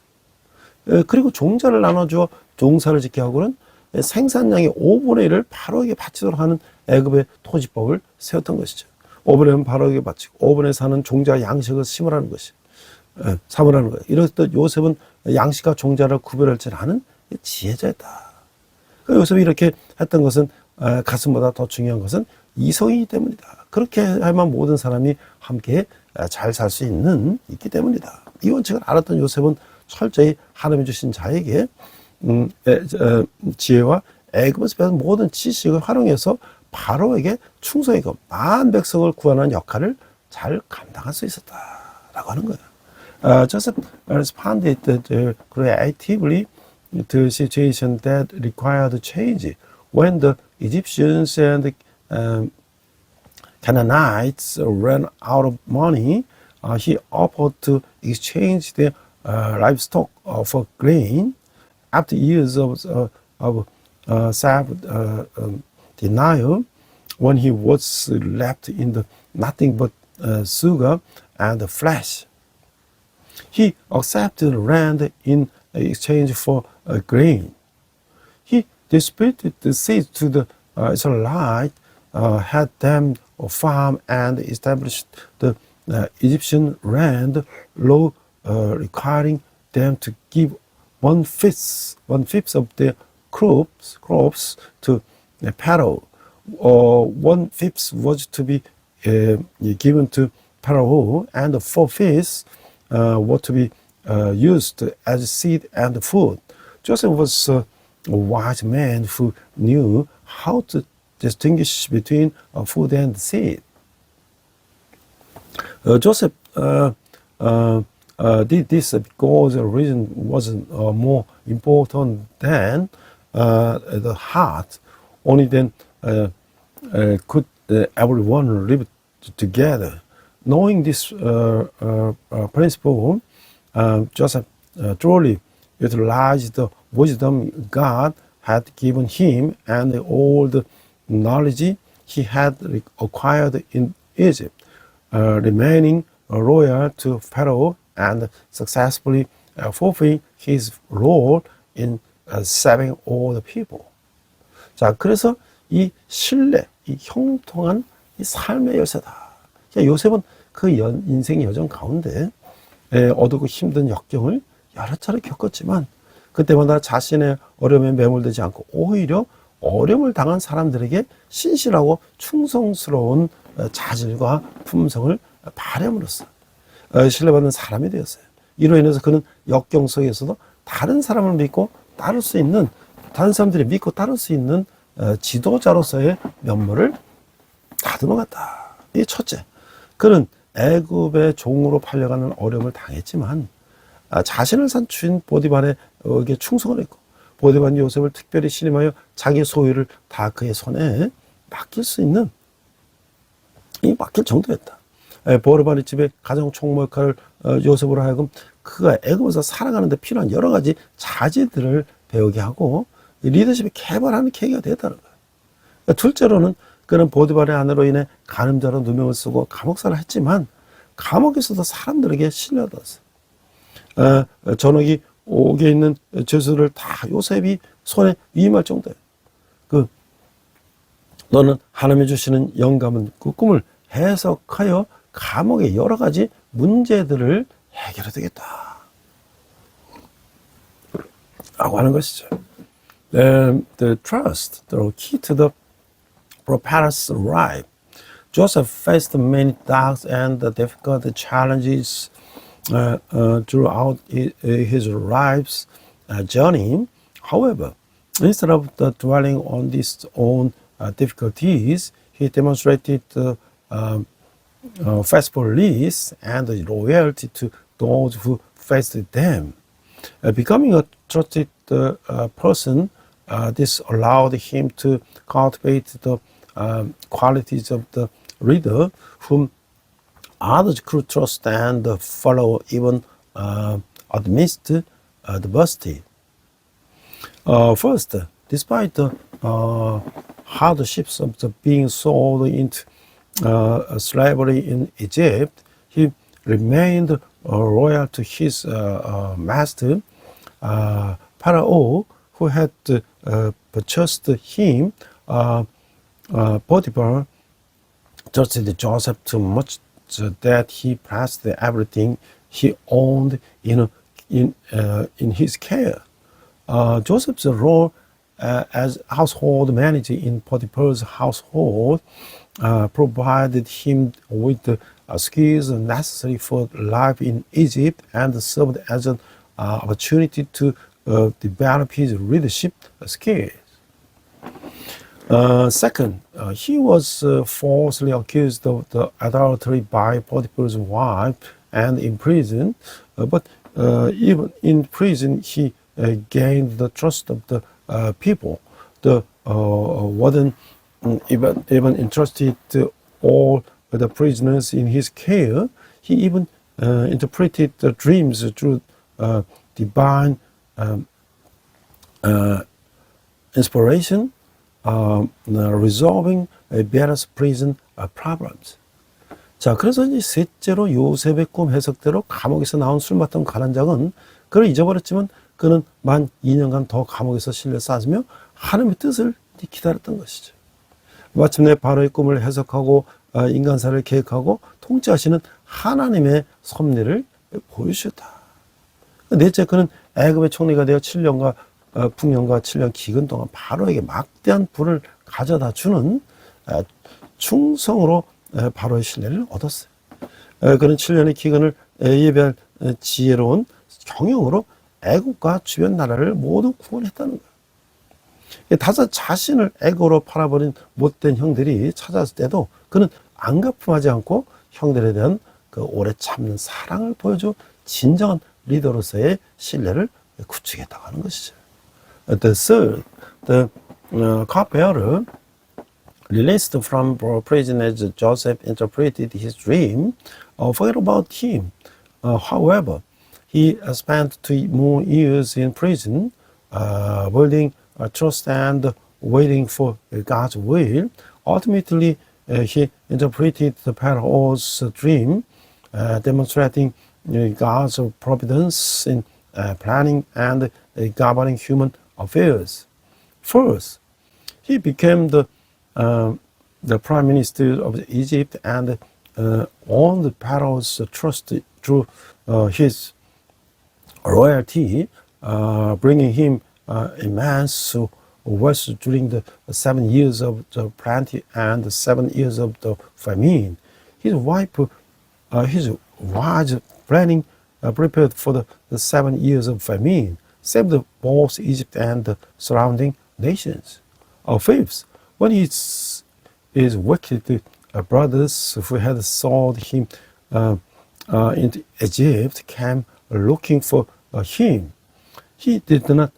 그리고 종자를 나눠주어 종사를 짓게 하고는 생산량의 5분의 1을 바로에게 바치도록 하는 애굽의 토지법을 세웠던 것이죠. 5분의 1은 바로에게 바치고 5분의 4는 종자와 양식을 심으라는 것이죠. 삼으라는 거예요. 이렇듯 요셉은 양식과 종자를 구별할 줄 아는 지혜자였다. 요셉이 이렇게 했던 것은 가슴보다 더 중요한 것은 이성이기 때문이다. 그렇게 해야만 모든 사람이 함께 잘 살 수 있기 때문이다. 이 원칙을 알았던 요셉은 철저히 하나님이 주신 자에게 지혜와 애굽에서 배운 모든 지식을 활용해서 바로에게 충성하고 많은 백성을 구원하는 역할을 잘 감당할 수 있었다라고 하는 거예요. Joseph responded creatively to a situation that required change. When the Egyptians and Canaanites ran out of money, he offered to exchange their livestock for grain. After years of self-denial, when he was left in nothing but sugar and flesh, he accepted land in exchange for grain. He disputed the seeds to the Israelites, had them farm and established the Egyptian land law requiring them to give one fifth of their crops to Pharaoh. 1/5 was to be given to Pharaoh, and 4/5 were to be used as seed and food. Joseph was a wise man who knew how to distinguish between food and seed. Joseph did this because the reason wasn't more important than the heart. Only then could everyone live together. Knowing this principle, Joseph truly utilized the wisdom God had given him and all the knowledge he had acquired in Egypt, remaining loyal to Pharaoh and successfully fulfilling his role in saving all the people. 자, 그래서 이 신뢰, 이 형통한 이 삶의 열쇠다. 요셉은 그 인생 여정 가운데 어둡고 힘든 역경을 여러 차례 겪었지만 그때마다 자신의 어려움에 매몰되지 않고 오히려 어려움을 당한 사람들에게 신실하고 충성스러운 자질과 품성을 발휘함으로써 신뢰받는 사람이 되었어요. 이로 인해서 그는 역경 속에서도 다른 사람을 믿고 따를 수 있는, 다른 사람들이 믿고 따를 수 있는 지도자로서의 면모를 다듬어갔다. 이게 첫째, 그는 애굽의 종으로 팔려가는 어려움을 당했지만 자신을 산 주인 보디발에게 충성을 했고 보디발은 요셉을 특별히 신임하여 자기 소유를 다 그의 손에 맡길 수 있는, 이 맡길 정도였다. 보디발의 집에 가정 총무 역할을 요셉으로 하여금 그가 애굽에서 살아가는 데 필요한 여러 가지 자질들을 배우게 하고 리더십을 개발하는 계기가 되었다는 거예요. 둘째로는 그는 보디발의 아내로 인해 간음자로 누명을 쓰고 감옥살을 했지만 감옥에서도 사람들에게 신뢰받았어요. 전역이 옥에 있는 죄수를 다 요셉이 손에 위임할 정도예요. 그 너는 하나님이 주시는 영감은 그 꿈을 해석하여 감옥의 여러 가지 문제들을 해결해야 되겠다 라고 하는 것이죠. The trust, the key to the prophet's life. Joseph faced many dark and difficult challenges throughout his life's journey. However, instead of dwelling on his own difficulties, he demonstrated faithfulness and loyalty to those who faced them. Becoming a trusted person, this allowed him to cultivate the qualities of the leader whom others could trust and follow even amidst adversity. First, despite the hardships of being sold into slavery in Egypt, he remained loyal to his master, Pharaoh, who had purchased him. Potiphar trusted Joseph too much that he passed everything he owned in his care. Joseph's role as household manager in Potiphar's household provided him with the skills necessary for life in Egypt and served as an opportunity to develop his leadership skills. Second, he was falsely accused of the adultery by Potiphar's wife and imprisoned. But even in prison, he gained the trust of the people. The warden even entrusted all the prisoners in his care. He even interpreted the dreams through divine inspiration, resolving various prison problems. 자, 그래서 이제 셋째로 요셉의 꿈 해석대로 감옥에서 나온 술 맡던 가난장은 그를 잊어버렸지만 그는 만 2년간 더 감옥에서 실려 쌓으며 하나님의 뜻을 기다렸던 것이죠. 마침내 바로의 꿈을 해석하고 인간사를 계획하고 통치하시는 하나님의 섭리를 보여주셨다. 넷째, 그는 애굽의 총리가 되어 7년과 풍년과 7년 기근 동안 바로에게 막대한 부를 가져다 주는 충성으로 바로의 신뢰를 얻었어요. 그는 7년의 기근을 예배할 지혜로운 경영으로 애굽과 주변 나라를 모두 구원했다는 거예요. 다섯 자신을 애굽으로 팔아버린 못된 형들이 찾아왔을 때도 그는 안가품하지 않고 형들에 대한 그 오래 참는 사랑을 보여줘 진정한 리더로서의 신뢰를 구축했다고 하는 것이죠. The third, the cupbearer released from prison as Joseph interpreted his dream, forget about him. However, he spent 2 more years in prison, building trust and waiting for God's will. Ultimately, he interpreted the Pharaoh's dream, demonstrating God's providence in planning and governing human affairs. First, he became the prime minister of Egypt and earned Pharaoh's trust through his royalty, bringing him immense wealth during the 7 years of the plenty and the 7 years of the famine. His wise planning prepared for the 7 years of famine, saved both Egypt and the surrounding nations. Fifth, when his wicked brothers who had sold him into Egypt came looking for him, he did not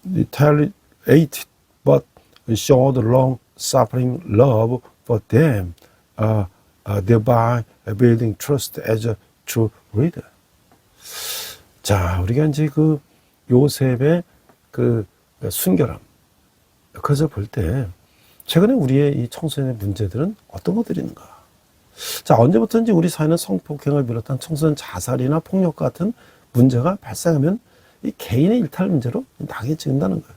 retaliate, but showed long-suffering love for them, thereby building trust as a true leader. 자, 우리가 이제 그 요셉의 그 순결함, 그것을 볼 때 최근에 우리의 이 청소년의 문제들은 어떤 것들이 있는가? 자, 언제부터인지 우리 사회는 성폭행을 비롯한 청소년 자살이나 폭력 같은 문제가 발생하면 이 개인의 일탈 문제로 낙인찍는다는 거예요.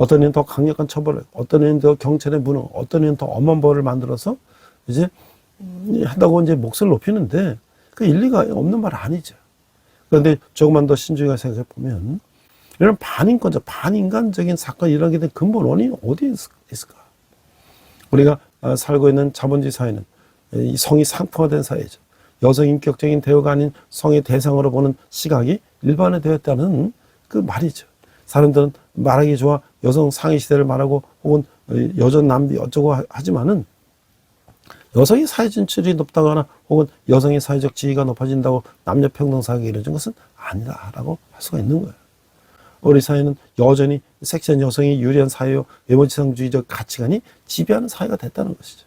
어떤 애는 더 강력한 처벌을, 어떤 애는 더 경찰의 무능, 어떤 애는 더 엄한 벌을 만들어서 이제 한다고 이제 몫을 높이는데 그 일리가 없는 말 아니죠. 그런데 조금만 더 신중하게 생각해 보면 이런 반인권자, 반인간적인 사건이 일어나게 된 근본 원인이 어디에 있을까? 우리가 살고 있는 자본주의 사회는 이 성이 상품화된 사회죠. 여성 인격적인 대우가 아닌 성의 대상으로 보는 시각이 일반화되었다는 그 말이죠. 사람들은 말하기 좋아 여성 상위 시대를 말하고 혹은 여전 남비 어쩌고 하지만은 여성의 사회 진출이 높다거나 혹은 여성의 사회적 지위가 높아진다고 남녀 평등 사회가 이루어진 것은 아니다라고 할 수가 있는 거예요. 우리 사회는 여전히 섹시한 여성이 유리한 사회요 외모지상주의적 가치관이 지배하는 사회가 됐다는 것이죠.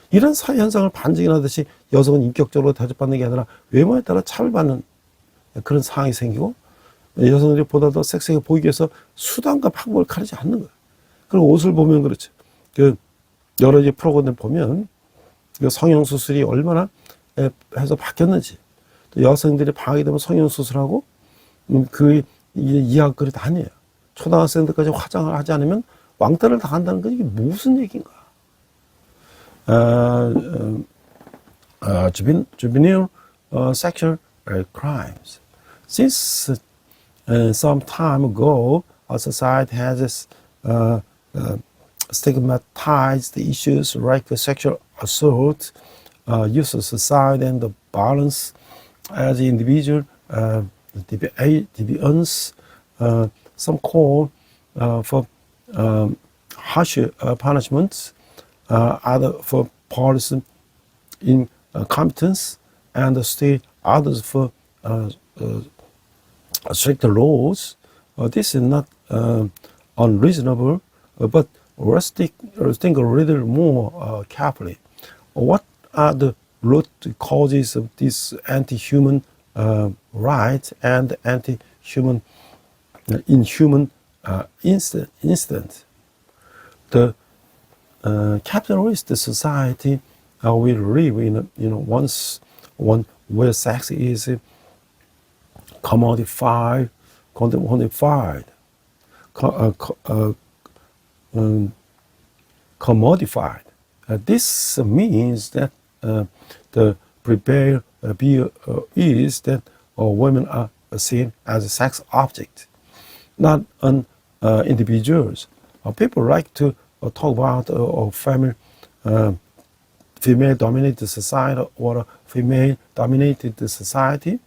이런 사회 현상을 반증하듯이 여성은 인격적으로 대접받는 게 아니라 외모에 따라 차별받는 그런 상황이 생기고 여성들이 보다 더 섹시하게 보이기 위해서 수단과 방법을 가리지 않는 거예요. 그리고 옷을 보면 그렇죠. 그 여러 가지 프로그램 보면 그 성형수술이 얼마나 해서 바뀌었는지, 또 여성들이 방학이 되면 성형수술하고 그 이해할 것이 아니에요. 초등학생들까지 화장을 하지 않으면 왕따를 당한다는 건 이게 무슨 얘기인가? Juvenile sexual crimes. Since some time ago, our society has stigmatized the issues like sexual assault, use of suicide, and the violence as individual deviance. Some call for harsher punishments, other for police incompetence, and still others for strict laws. This is not unreasonable, but let's think a little more carefully. What are the root causes of this anti-human right and anti-human inhuman incident? The capitalist society we live in, one where sex is commodified. Commodified. This means that the prevailing view is that women are seen as a sex object, not individuals. People like to talk about female-dominated society or female-dominated society.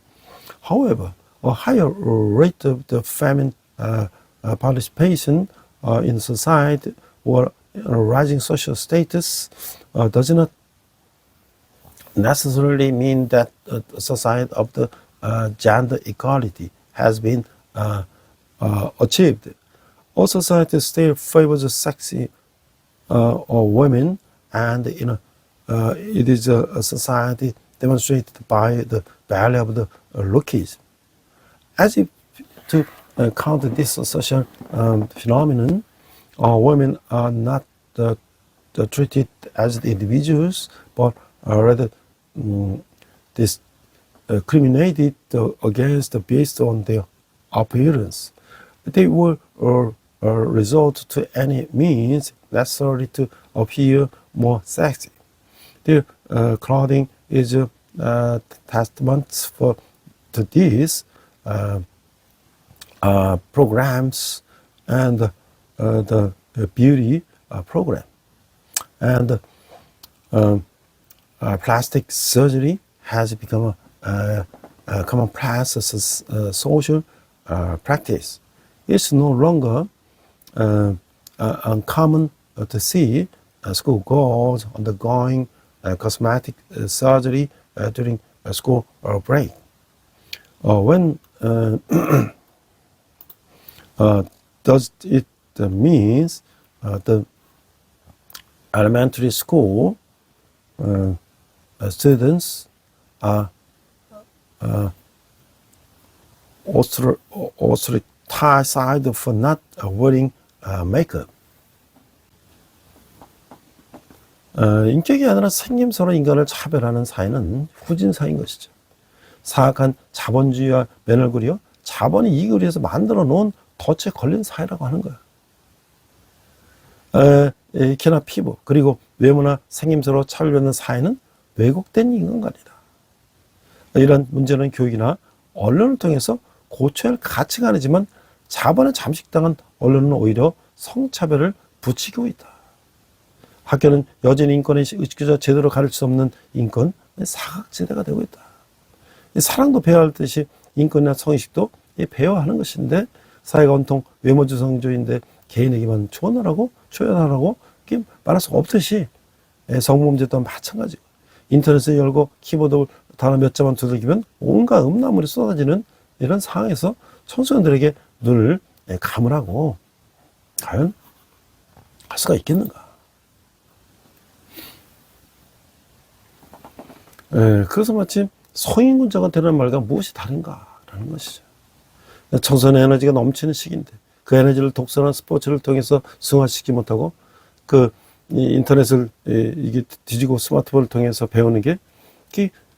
However, a higher rate of the feminine participation in society or rising social status does not necessarily mean that a society of the gender equality has been achieved. All societies still favors sexy or women, and it is a society demonstrated by the value of the lookies. As if to counter this social phenomenon, women are not treated as individuals, but rather discriminated against based on their appearance. They will resort to any means necessary to appear more sexy. Their clothing is a testament to these programs and the beauty program. And plastic surgery has become a commonplace social practice. It's no longer uncommon to see schoolgirls undergoing cosmetic surgery during a school break. When does it means the elementary school students are ostracized for not wearing makeup. 인격이 아니라 생김새로 인간을 차별하는 사회는 후진 사회인 것이죠. 사악한 자본주의와 맨얼굴이요, 자본이 이익을 위해서 만들어 놓은 덫에 걸린 사회라고 하는 거예요. 키나 피부, 그리고 외모나 생김새로 차별받는 사회는 왜곡된 인간관이다. 이런 문제는 교육이나 언론을 통해서 고쳐야 할 가치관이지만 자본에 잠식당한 언론은 오히려 성차별을 부추기고 있다. 학교는 여전히 인권에 의식주자 제대로 가르칠 수 없는 인권 사각지대가 되고 있다. 사랑도 배워야 할 듯이 인권이나 성의식도 배워야 하는 것인데 사회가 온통 외모지상주의인데 개인에게만 조언하라고 조연하라고 말할 수가 없듯이 성범죄 또한 마찬가지고 인터넷을 열고 키보드 단어 몇 자만 두들기면 온갖 음란물이 쏟아지는 이런 상황에서 청소년들에게 눈을 감으라고 과연 할 수가 있겠는가? 그래서 마침 성인군자가 되는 말과 무엇이 다른가라는 것이죠. 청소년 에너지가 넘치는 시기인데 그 에너지를 독서나 스포츠를 통해서 승화시키지 못하고 그 인터넷을 이게 뒤지고 스마트폰을 통해서 배우는 게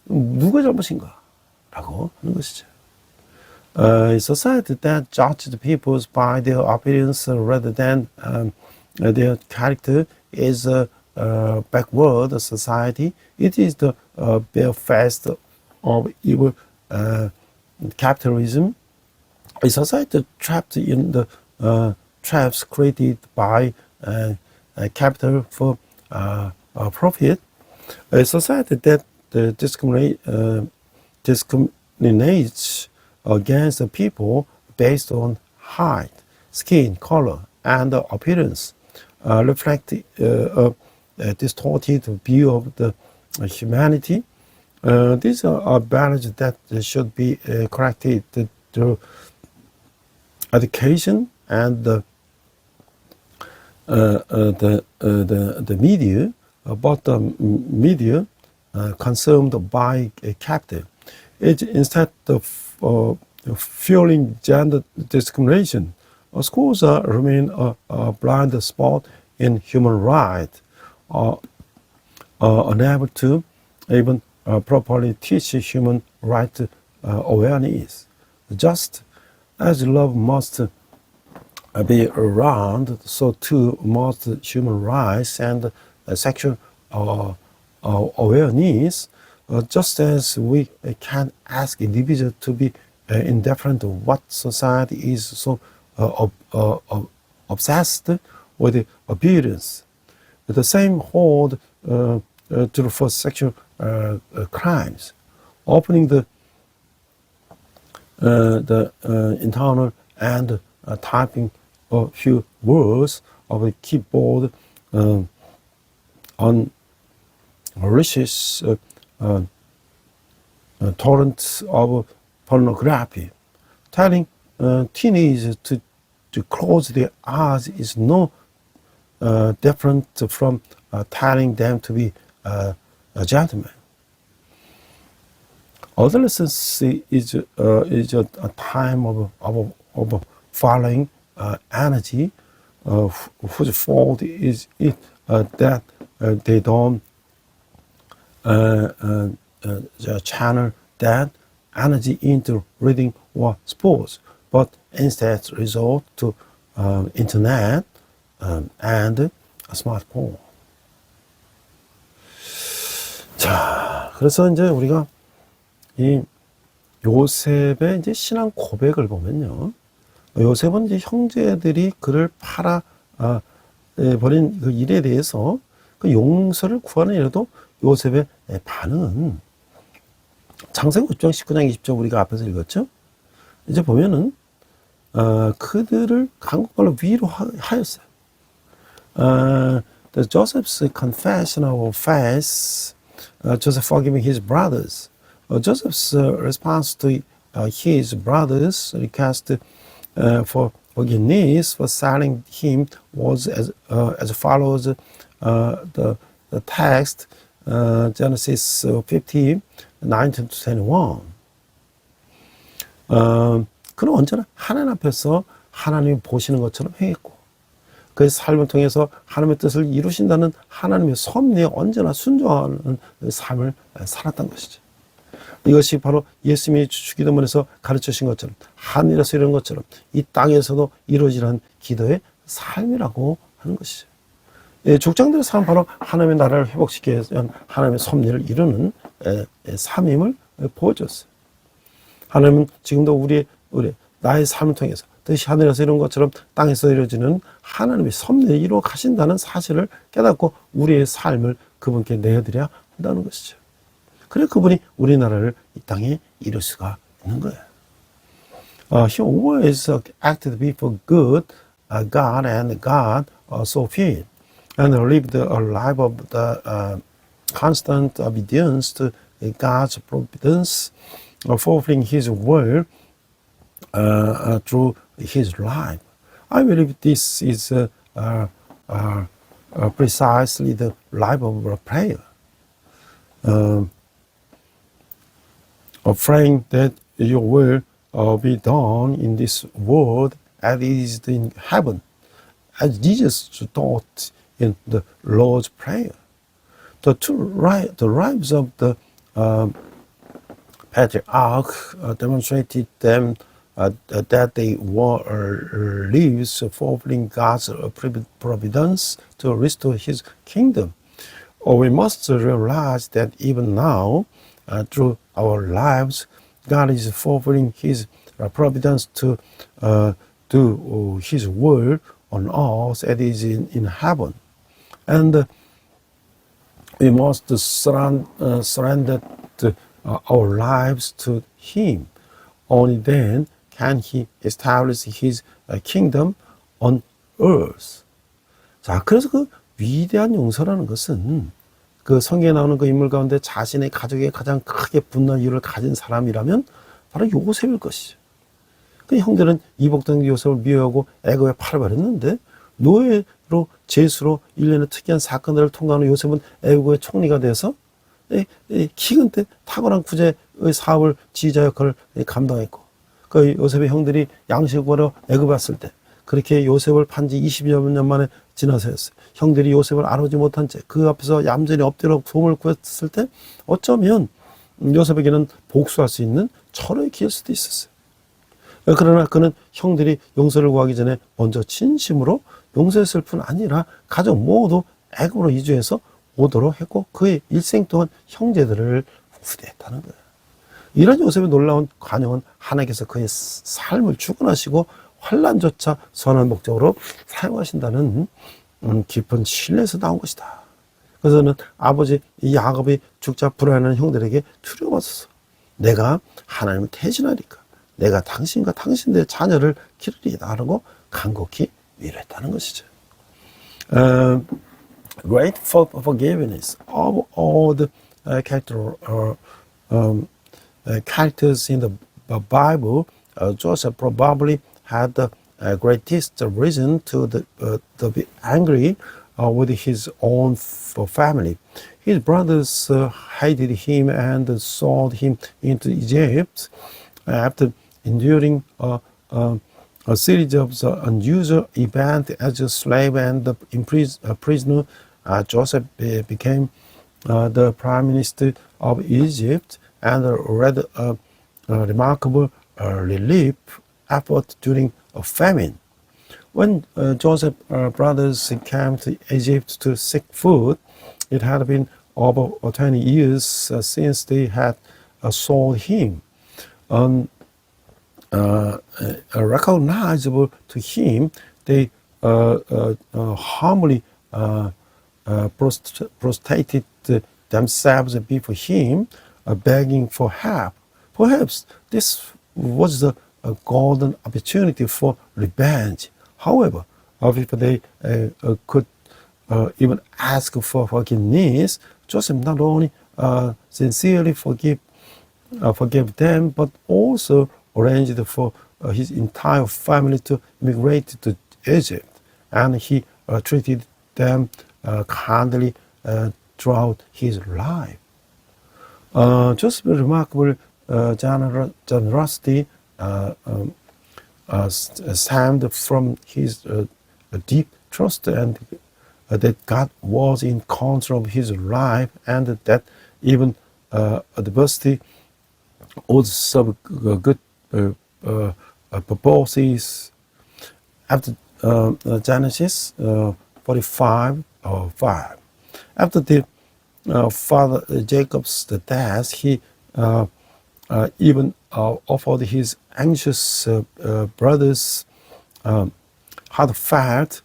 누구의 잘못인가라고 하는 것이죠. A society that judges people by their appearance rather than their character is a backward society. It is the belfast of evil capitalism. A society trapped in the traps created by capital for profit. A society that discriminates against the people based on height, skin color, and appearance reflect a distorted view of the humanity. These are barriers that should be corrected through education and the media, but the media consumed by capital. It instead of fueling gender discrimination, schools remain a blind spot in human rights, unable to even properly teach human rights awareness. Just as love must be around, so too must human rights and sexual awareness. Just as we can ask individuals to be indifferent to what society is so obsessed with appearance, the same hold true for sexual crimes. Opening the internal and typing a few words of a keyboard on Mauritius torrent of pornography. Telling teenagers to close their eyes is no different from telling them to be a gentleman. Adolescence is a time of following energy, whose fault is it that they don't channel that energy into reading or sports, but instead resort to internet and smartphone. 자, 그래서 이제 우리가 이 요셉의 이제 신앙 고백을 보면요, 요셉은 이제 형제들이 그를 팔아 버린 그 일에 대해서 그 용서를 구하는 일에도 요셉의 반응은 창세기 9장 19장 20절 우리가 앞에서 읽었죠. 이제 보면은 그들을 강권으로 위로하였어요. The Joseph's confession of faith, Joseph forgiving his brothers. Joseph's response to his brothers' request for forgiveness for selling him was as follows. The text, Genesis 50, 19 to 21. 그는 언제나 하나님 앞에서 하나님이 보시는 것처럼 행했고, 그의 삶을 통해서 하나님의 뜻을 이루신다는 하나님의 섭리에 언제나 순종하는 삶을 살았던 것이죠. 이것이 바로 예수님이 주기도문에서 가르치신 것처럼, 하늘에서 이런 것처럼 이 땅에서도 이루어지는 기도의 삶이라고 하는 것이죠. 족장들의 삶은 바로 하나님의 나라를 회복시키기 위한 하나님의 섭리를 이루는 삶임을 보여줬어요. 하나님은 지금도 우리 나의 삶을 통해서 뜻이 하늘에서 이룬 것처럼 땅에서 이루어지는 하나님의 섭리를 이루어 가신다는 사실을 깨닫고 우리의 삶을 그분께 내어드려야 한다는 것이죠. 그래 그분이 우리나라를 이 땅에 이룰 수가 있는 거예요. He always acted before God, God and God saw fit, and lived a life of the constant obedience to God's providence, fulfilling His will through His life. I believe this is precisely the life of prayer. Praying that your will be done in this world as it is in heaven, as Jesus taught in the Lord's Prayer. The lives of the patriarchs demonstrated them that they were lives fulfilling God's providence to restore His kingdom. We must realize that even now, through our lives, God is fulfilling His providence to do His will on earth as it is in heaven. And we must surrender our lives to Him. Only then can He establish His kingdom on earth. 자, 그래서 그 위대한 용서라는 것은 그 성경에 나오는 그 인물 가운데 자신의 가족에 가장 크게 분노한 이유를 가진 사람이라면 바로 요셉일 것이죠. 그 형들은 이복된 요셉을 미워하고 애굽에 팔아버렸는데 노예로 제수로 일련의 특이한 사건들을 통과하는 요셉은 애국의 총리가 돼서 기근 때 탁월한 구제의 사업을 지휘자 역할을 감당했고 그 요셉의 형들이 양식을 구하러 애굽에 왔을 때 그렇게 요셉을 판지 20여 년 만에 지나서였어요. 형들이 요셉을 알아보지 못한 채 그 앞에서 얌전히 엎드려 도움을 구했을 때 어쩌면 요셉에게는 복수할 수 있는 철의 기회일 수도 있었어요. 그러나 그는 형들이 용서를 구하기 전에 먼저 진심으로 용서했을 뿐 아니라 가족 모두 애굽으로 이주해서 오도록 했고 그의 일생 동안 형제들을 후대했다는 거예요. 이런 요셉의 놀라운 관용은 하나님께서 그의 삶을 주관하시고 환난조차 선한 목적으로 사용하신다는 깊은 신뢰에서 나온 것이다. 그래서 저는 아버지 야곱이 죽자 불안한 형들에게 두려워졌어. 내가 하나님을 대신하니까 내가 당신과 당신들의 자녀를 기르리이다 하고 간곡히 위로했다는 것이죠. Great forgiveness of all the characters in the Bible, Joseph probably had the greatest reason to be angry with his own family. His brothers hated him and sold him into Egypt. After enduring a series of unusual events as a slave and a prisoner, Joseph became the prime minister of Egypt and led a remarkable relief effort during a famine. When Joseph's brothers came to Egypt to seek food, it had been over 20 years since they had sold him. Recognizable to him, they humbly prostrated themselves before him, begging for help. Perhaps this was a golden opportunity for revenge. However, if they could even ask for forgiveness, Joseph not only sincerely forgave them, but also arranged for his entire family to immigrate to Egypt, and he treated them kindly throughout his life. Joseph's remarkable generosity stemmed from his deep trust and that God was in control of his life, and that even adversity would serve good purposes. After Genesis 45, 5. After the father Jacob's death, he even offered his anxious brothers heartfelt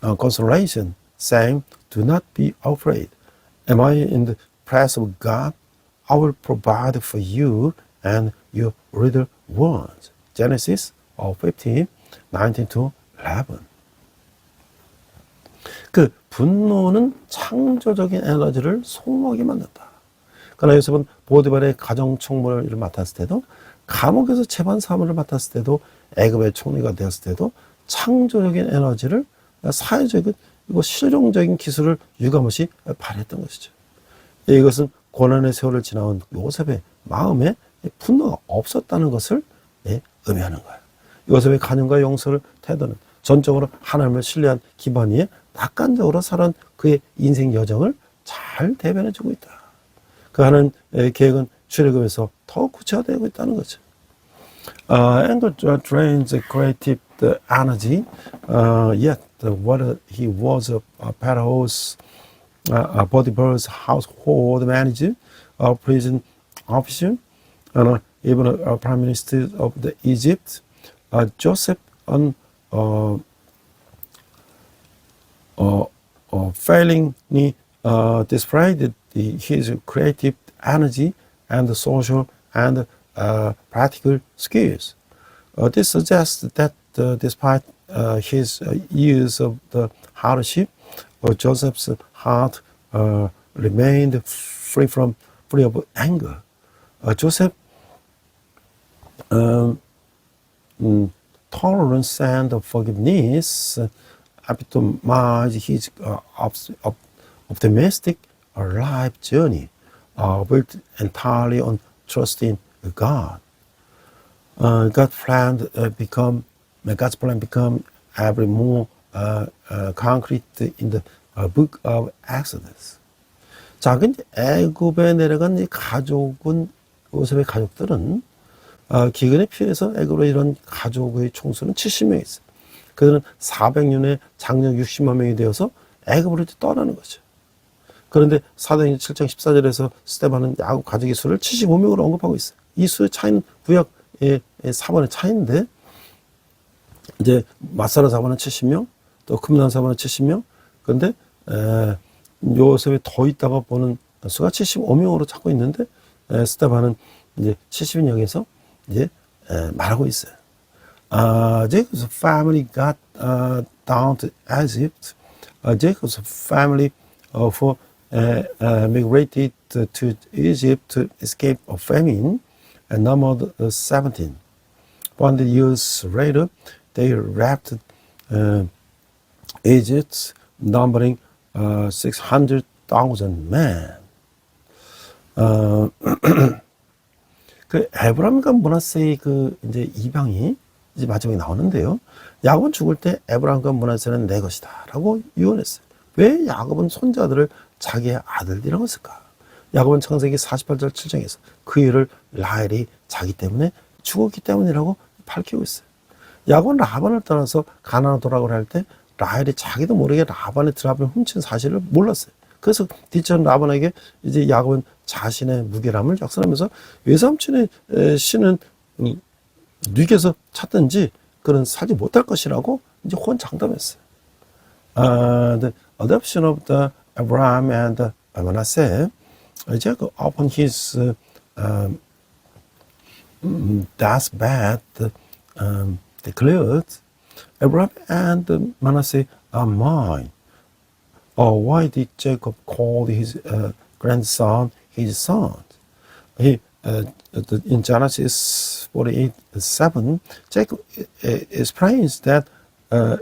consolation, saying, "Do not be afraid. Am I in the presence of God? I will provide for you and your little ones." Genesis 15, 19 to 11. 그 분노는 창조적인 에너지를 소모하게 만든다. 그러나 요셉은 보디발의 가정 총무를 맡았을 때도, 감옥에서 재판 사무를 맡았을 때도, 애굽의 총리가 되었을 때도 창조적인 에너지를, 사회적인 그리고 실용적인 기술을 유감없이 발휘했던 것이죠. 이것은 고난의 세월을 지나온 요셉의 마음에 분노가 없었다는 것을 의미하는 거예요. 요셉의 간용과 용서를 태도는 전적으로 하나님을 신뢰한 기반 위에 낙관적으로 살아온 그의 인생 여정을 잘 대변해주고 있다. 그 하는 계획은 출애굽에서 더 구체화되고 있다는 거죠. Anger drains creative energy, yet whether he was a Pharaoh's, Potiphar's household manager, a prison officer, and even a prime minister of the Egypt, Joseph failingly displayed his creative energy and social and practical skills. This suggests that despite his years of the hardship, Joseph's heart remained free of anger. Joseph tolerance and forgiveness epitomize his optimistic life journey, built entirely on trust in God. God's plan become ever more concrete in the book of Exodus. 자, 근데 애굽에 내려간 이 가족은, 요셉의 가족들은 기근에 피해서 애굽으로 이런 가족의 총수는 70명이 있어요. 그들은 400년에 장력 60만 명이 되어서 애굽으로 떠나는 거죠. 그런데 사도행전 7장 14절에서 스데반은 야곱 가족의 수를 75명으로 언급하고 있어요. 이 수의 차이는 구약의 4번의 차이인데, 이제 마사라 사반은 70명, 또 금난 사반은 70명, 그런데 요셉에 더 있다가 보는 수가 75명으로 찾고 있는데, 스데반은 이제 70명에서 이제 말하고 있어요. Jacob's family got down to Egypt. Jacob's family migrated to Egypt to escape a famine and numbered 17. 100 years later, they left Egypt, numbering 600,000 men. 그 에브람과 므낫세의 그 이제 이방이 이제 마지막에 나오는데요. 야곱은 죽을 때 에브람과 므낫세는 내 것이다라고 유언했어요. 왜 야곱은 손자들을 자기의 아들이라고 했을까? 야곱은 창세기 48절 7장에서 그 일을 라헬이 자기 때문에 죽었기 때문이라고 밝히고 있어요. 야곱은 라반을 떠나서 가나안으로 돌아가려 할 때 라헬이 자기도 모르게 라반의 드랍을 훔친 사실을 몰랐어요. 그래서 뒤처럼 라반에게 이제 야곱은 자신의 무게람을 jak선하면서 외삼촌의 씨는 뉘게서 찾든지 그런 살지 못할 것이라고 이제 혼장담했어요. The adoption of the Abraham and Manasseh, Jacob upon his deathbed declared, Abraham and Manasseh are mine. Why did Jacob call his grandson his son? In Genesis 48:7, Jacob explains that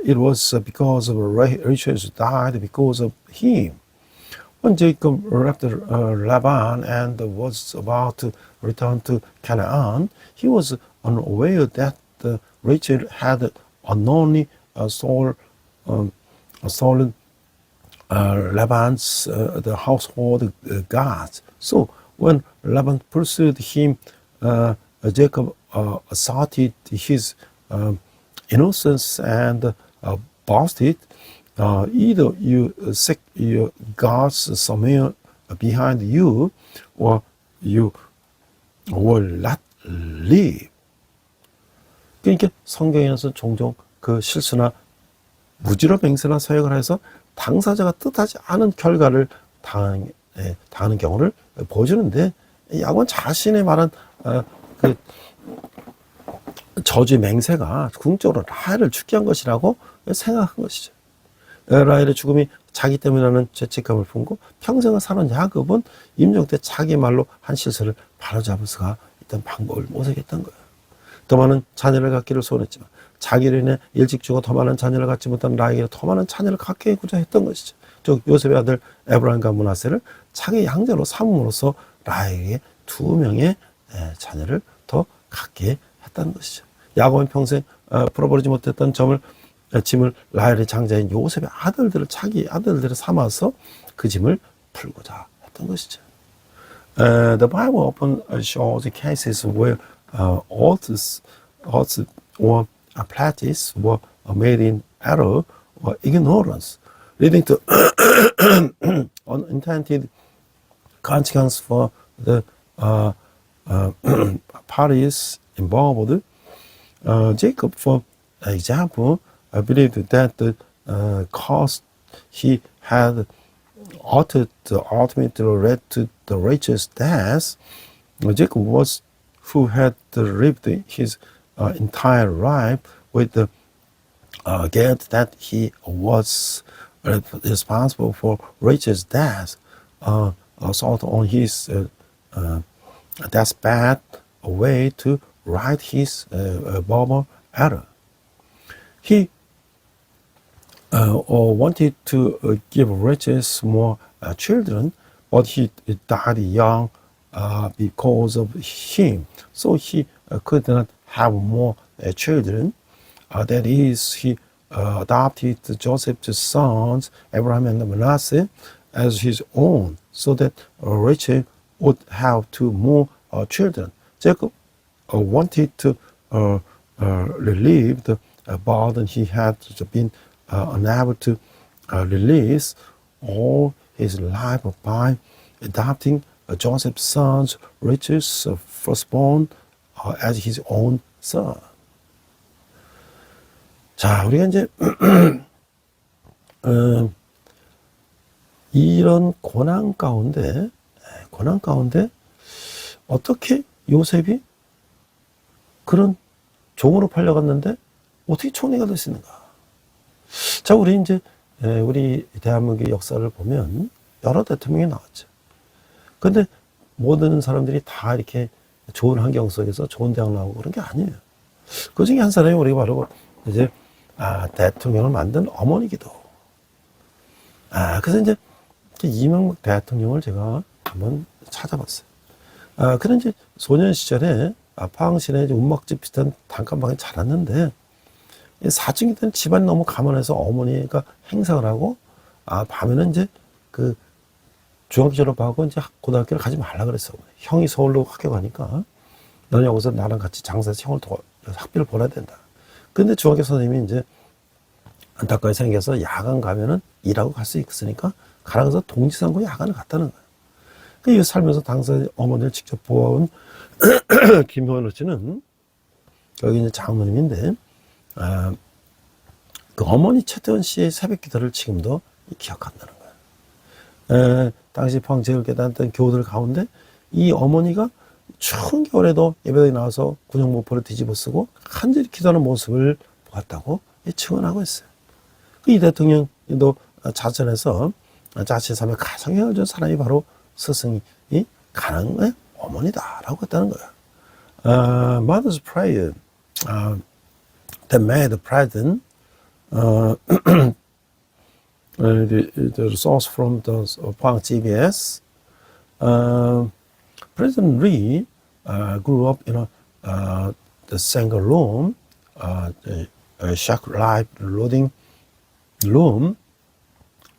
it was because of Rachel died because of him. When Jacob left Laban and was about to return to Canaan, he was unaware that Rachel had unknowingly stolen Laban's the household gods. So when Laban pursued him, Jacob asserted his innocence and boasted, either you seek your gods somewhere behind you, or you will not live. 그러니까 성경에서 종종 그 실수나 무지로맹세나 서역을 해서 당사자가 뜻하지 않은 결과를 당하는 경우를 보여주는데, 야곱은 자신의 말한 그 저주의 맹세가 궁극적으로 라헬을 죽게 한 것이라고 생각한 것이죠. 라헬의 죽음이 자기 때문이라는 죄책감을 품고 평생을 사는 야곱은 임종 때 자기 말로 한 실수를 바로잡을 수가 있던 방법을 모색했던 거예요. 더 많은 자녀를 갖기를 소원했지만 자기로 인해 일찍 죽어 더 많은 자녀를 갖지 못한 라헬에게 더 많은 자녀를 갖게 하고자 했던 것이죠. 즉 요셉의 아들 에브라임과 므낫세를 자기 양자로 삼음으로써 라헬에게 2명의 자녀를 더 갖게 했다는 것이죠. 야곱은 평생 풀어버리지 못했던 짐을 라헬의 장자인 요셉의 아들들을 자기 아들들을 삼아서 그 짐을 풀고자 했던 것이죠. The Bible often shows cases where oaths or pledges were made in error or ignorance, leading to unintended consequences for the parties involved. Jacob, for example, believed that the cause he had ultimately led to the righteous death. Jacob was who had lived his entire life with the guilt that he was responsible for righteous death, sought on his deathbed a way to right his verbal error. He wanted to give riches more children, but he died young because of him. So he could not have more children. That is, he adopted Joseph's sons, Abraham and Manasseh, as his own, so that Rachel would have 2 more children. Jacob wanted to relieve the burden he had been unable to release all his life by adopting Joseph's sons, Rachel's firstborn, as his own son. 자, 우리가 이제 이런 고난 가운데 어떻게 요셉이 그런 종으로 팔려갔는데 어떻게 총리가 될 수 있는가? 자, 우리 이제 우리 대한민국의 역사를 보면 여러 대통령이 나왔죠. 근데 모든 사람들이 다 이렇게 좋은 환경 속에서 좋은 대학 나오고 그런 게 아니에요. 그 중에 한 사람이 우리가 바로 이제 대통령을 만든 어머니기도. 그래서 이제 이명박 대통령을 제가 한번 찾아봤어요. 그런 이제 소년 시절에 포항시내 운막집 비슷한 단칸방에 자랐는데, 사춘기 때는 집안이 너무 가난해서 어머니가 행사를 하고, 밤에는 이제 그 중학교 졸업하고 이제 고등학교를 가지 말라 그랬어. 형이 서울로 학교 가니까 너는 여기서 나랑 같이 장사해서 형을 학비를 벌어야 된다. 근데 중학교 선생님이 이제 안타깝게 생겨서 야간 가면은 일하고 갈 수 있으니까 가라 그래서 동지상고 야간을 갔다는 거예요. 그 살면서 당사 어머니를 직접 보아온 김효연 씨는 여기 이제 장모님인데, 그 어머니 최태원 씨의 새벽 기도를 지금도 기억한다는 거예요. 당시 포항 제일계단했던 교우들 가운데 이 어머니가 추운 겨울에도 예배당에 나와서 군용모포를 뒤집어 쓰고 간절히 기도하는 모습을 보았다고 증언하고 있어요. 이 대통령도 자천해서 자신의 삶에 가장 영향을 준 사람이 바로 스승이 가난의 어머니다라고 했다는 거예요. Mother's prayer that made the president the source from the Poang GBS. President Lee grew up in the single room, a shack life loading room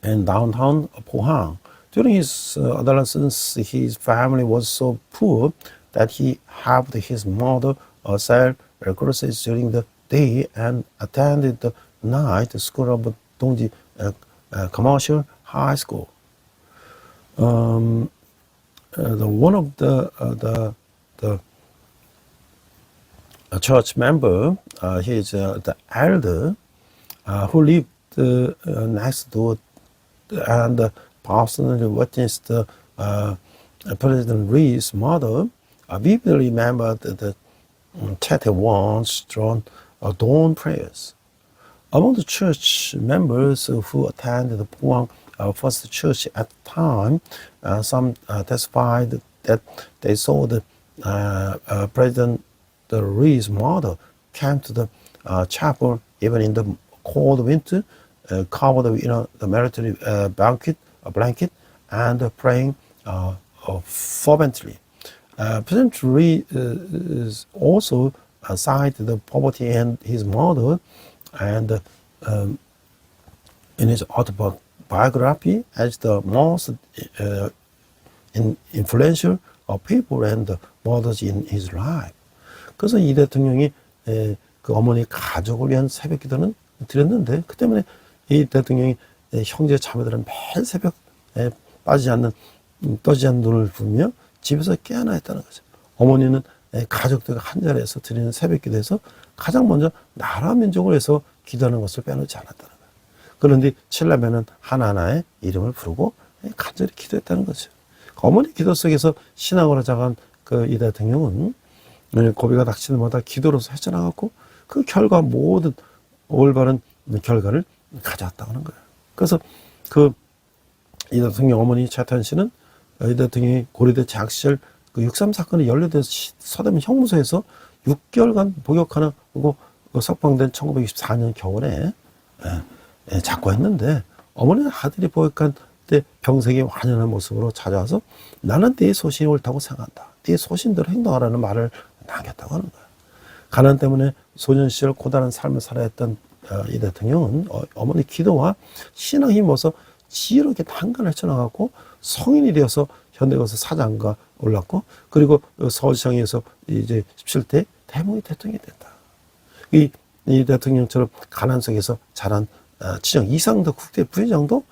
in downtown Pohang. During his adolescence, his family was so poor that he helped his mother sell groceries during the day and attended the night school of Dongji commercial high school. One of the church member, he is the elder who lived next door and personally witnessed President Ree's mother. Vividly remembered the Chatham once drawn dawn prayers. Among the church members who attended the Pohang First Church at the time, some testified that they saw the President Ree's mother came to the chapel even in the cold winter, covered in the military blanket, and praying fervently. President Ree is also cited the poverty in his mother, and in his autobiography as the most influential people and mothers in his life. 그래서 이 대통령이 그 어머니 가족을 위한 새벽 기도는 드렸는데, 그 때문에 이 대통령이 형제 자매들은 매일 새벽에 떠지지 않는 눈을 부으며 집에서 깨어나 있다는 거죠. 어머니는 가족들과 한 자리에서 드리는 새벽 기도에서 가장 먼저 나라 민족을 위해서 기도하는 것을 빼놓지 않았다는 거예요. 그런데 칠레면은 하나하나의 이름을 부르고 간절히 기도했다는 거죠. 어머니 기도 속에서 신앙으로 자간 그 이 대통령은 고비가 닥치는 마다 기도로서 헤쳐나갔고, 그 결과 모든 올바른 결과를 가져왔다고 하는 거예요. 그래서 이 대통령 어머니 차태현 씨는 이 대통령이 고려대 재학 시절 그 6.3 사건이 연루돼서 서대문 형무소에서 6개월간 복역하고 석방된 1964년 겨울에 작고했는데, 어머니는 아들이 복역한 때 병색이 완연한 모습으로 찾아와서 나는 네 소신이 옳다고 생각한다. 네 소신대로 행동하라는 말을 남겼다고 하는 거예요. 가난 때문에 소년 시절 고단한 삶을 살아야 했던 이 대통령은 어머니 기도와 신앙 힘입어서 지혜롭게 단간을 헤쳐나갔고 성인이 되어서 현대건설 사장과 올랐고, 그리고 서울시장에서 이제 17대 대목이 대통령이 됐다. 이 대통령처럼 가난 속에서 자란 지정 이상도 국대 부회장도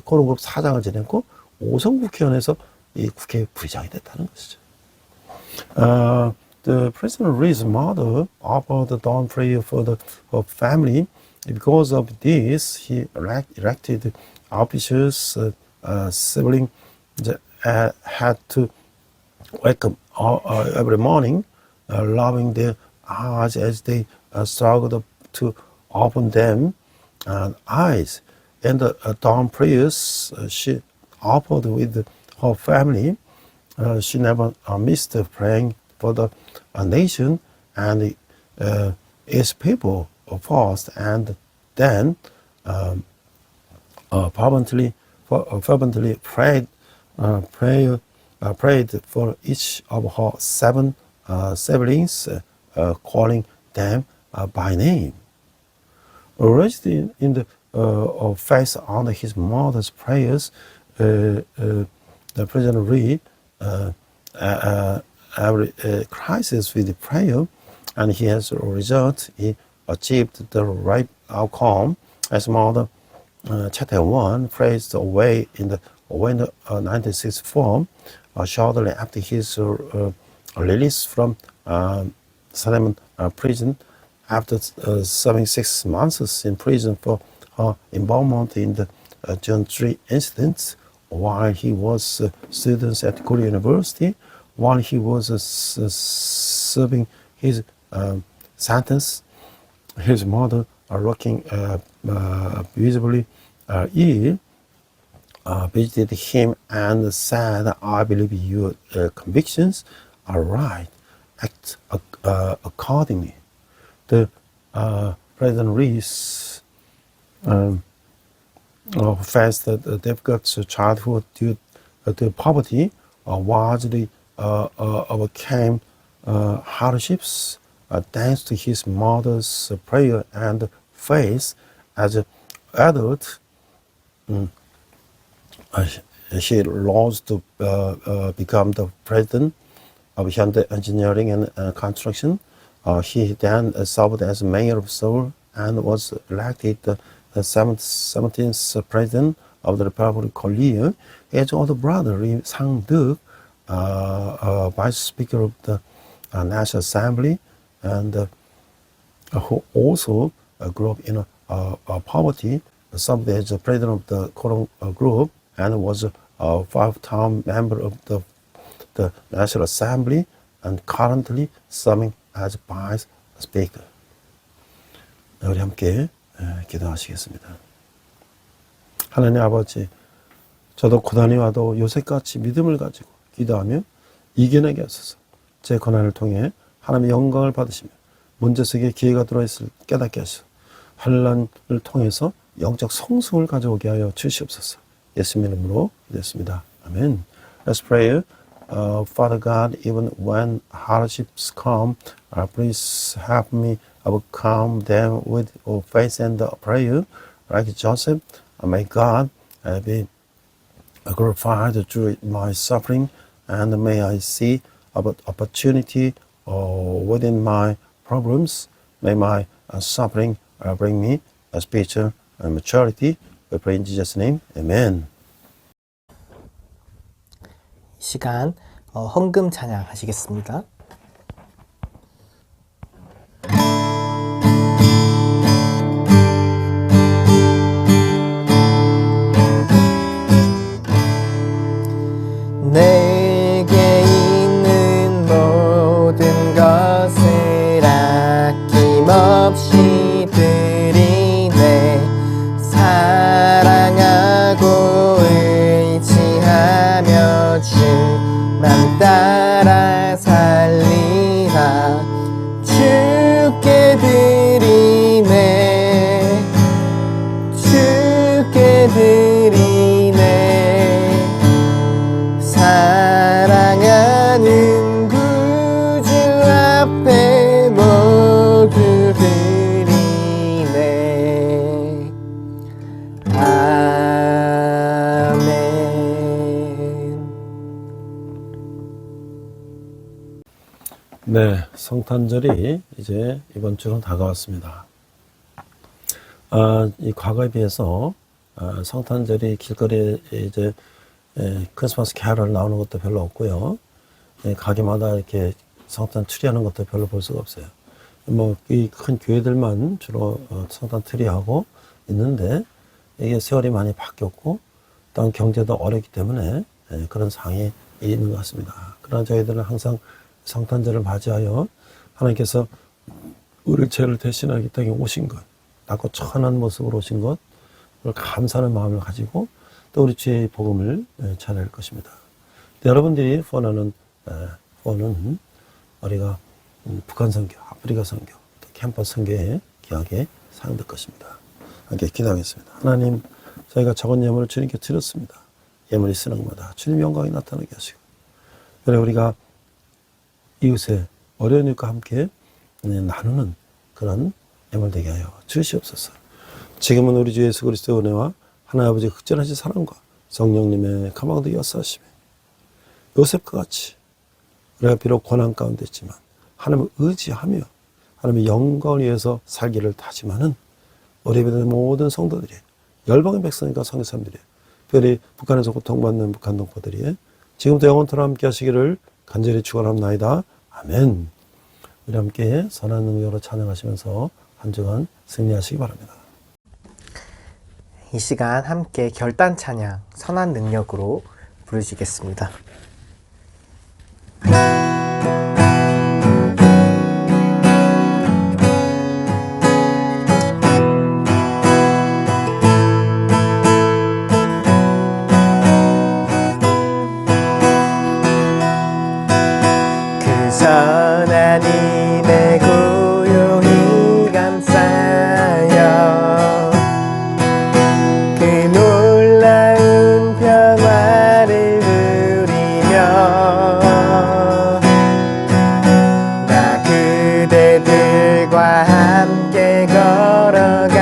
고른그룹 사장을 지냈고, 오성 국회의원에서 이 국회 부의장이 됐다는 것이죠. The President Ree's mother offered the dawn prayer for her family. Because of this, he elected officials, siblings had to wake up every morning, rubbing their eyes as they struggled to open them eyes. And the dawn prayers she offered with her family, she never missed praying for the nation and its people first, and then fervently prayed for each of her 7 siblings, calling them by name. Raised in the face under his mother's prayers, the President Ree every crisis with prayer, and he has a result. He achieved the right outcome. As mother Chatham One praised away in the 1964, shortly after his release from Salem prison, after serving 6 months in prison for involvement in the June 3 incident, while he was student at Korea University, while he was serving his sentence, his mother, looking visibly ill, visited him and said, "I believe your convictions are right. Act accordingly." The President Rees faced a difficult childhood due to poverty, largely overcame hardships thanks to his mother's prayer and faith. As an adult, he rose to become the president of Hyundai Engineering and Construction. He then served as mayor of Seoul and was elected the 17th President of the Republic of Korea, his older brother, Lee Sang-duk, Vice Speaker of the National Assembly, and who also grew up in poverty, served as the president of the Korean group, and was a 5-term member of the National Assembly, and currently serving as Vice Speaker. 우리 함께 기도하시겠습니다. 하나님 아버지, 저도 고난이 와도 요셉같이 믿음을 가지고 기도하며 이겨내게 하소서. 제 고난을 통해 하나님의 영광을 받으시며 문제 속에 기회가 들어있을 깨닫게 하시고 환난을 통해서 영적 성숙을 가져오게 하여 주시옵소서. 예수님 이름으로 기도했습니다. 아멘. Let's pray. Father God, even when hardships come, please help me overcome them with faith and prayer. Like Joseph, may God be glorified through my suffering, and may I see opportunity within my problems. May my suffering bring me a spiritual maturity. We pray in Jesus' name. Amen. 이 시간 헌금 찬양 하시겠습니다. 내게 있는 모든 것을 아낌없이 드리네. 사랑하고 의지하며 주만 따라 살리라. 주께 드리네. 주께 드리네. 사랑하는 구주 앞에 모두 드리네. 아멘. 네, 성탄절이 이제 이번 주로 다가왔습니다. 이 과거에 비해서 성탄절이 길거리에 이제 크리스마스 캐럴 나오는 것도 별로 없고요. 가게마다 이렇게 성탄 트리하는 것도 별로 볼 수가 없어요. 뭐 이 큰 교회들만 주로 성탄 트리하고 있는데 이게 세월이 많이 바뀌었고 또 경제도 어렵기 때문에 그런 상황이 있는 것 같습니다. 그러나 저희들은 항상 성탄절을 맞이하여 하나님께서 우리 죄를 대신하기 땅에 오신 것, 낮고 천한 모습으로 오신 것, 감사하는 마음을 가지고 또 우리 주의 복음을 전할 것입니다. 여러분들이 원하는 우리가 북한 선교, 아프리카 선교, 또 캠퍼스 선교에 귀하게 사용될 것입니다. 함께 기도하겠습니다. 하나님, 저희가 적은 예물을 주님께 드렸습니다. 예물이 쓰는 것마다 주님 영광이 나타나게 하시고, 그래 우리가 이웃의 어려운 이웃과 함께 나누는 그런 예물 되게 하여 주시옵소서. 지금은 우리 주 예수 그리스도의 은혜와 하나님 아버지의 극전하신 사랑과 성령님의 가망도 역사하시며 요셉과 같이 우리가 비록 고난 가운데 있지만 하나님을 의지하며 하나님의 영광을 위해서 살기를 다짐하는 우리 모든 성도들이, 열방의 백성과 성교사님들이, 특별히 북한에서 고통받는 북한 동포들이 지금부터 영원토록 함께 하시기를 간절히 축원합나이다. 아멘. 우리 함께 선한 능력으로 찬양하시면서 한 주간 승리하시기 바랍니다. 이 시간 함께 결단 찬양 선한 능력으로 부르시겠습니다. 그 선한 힘에 고요히 감싸여 그 놀라운 평화를 누리며 나 그대들과 함께 걸어가네.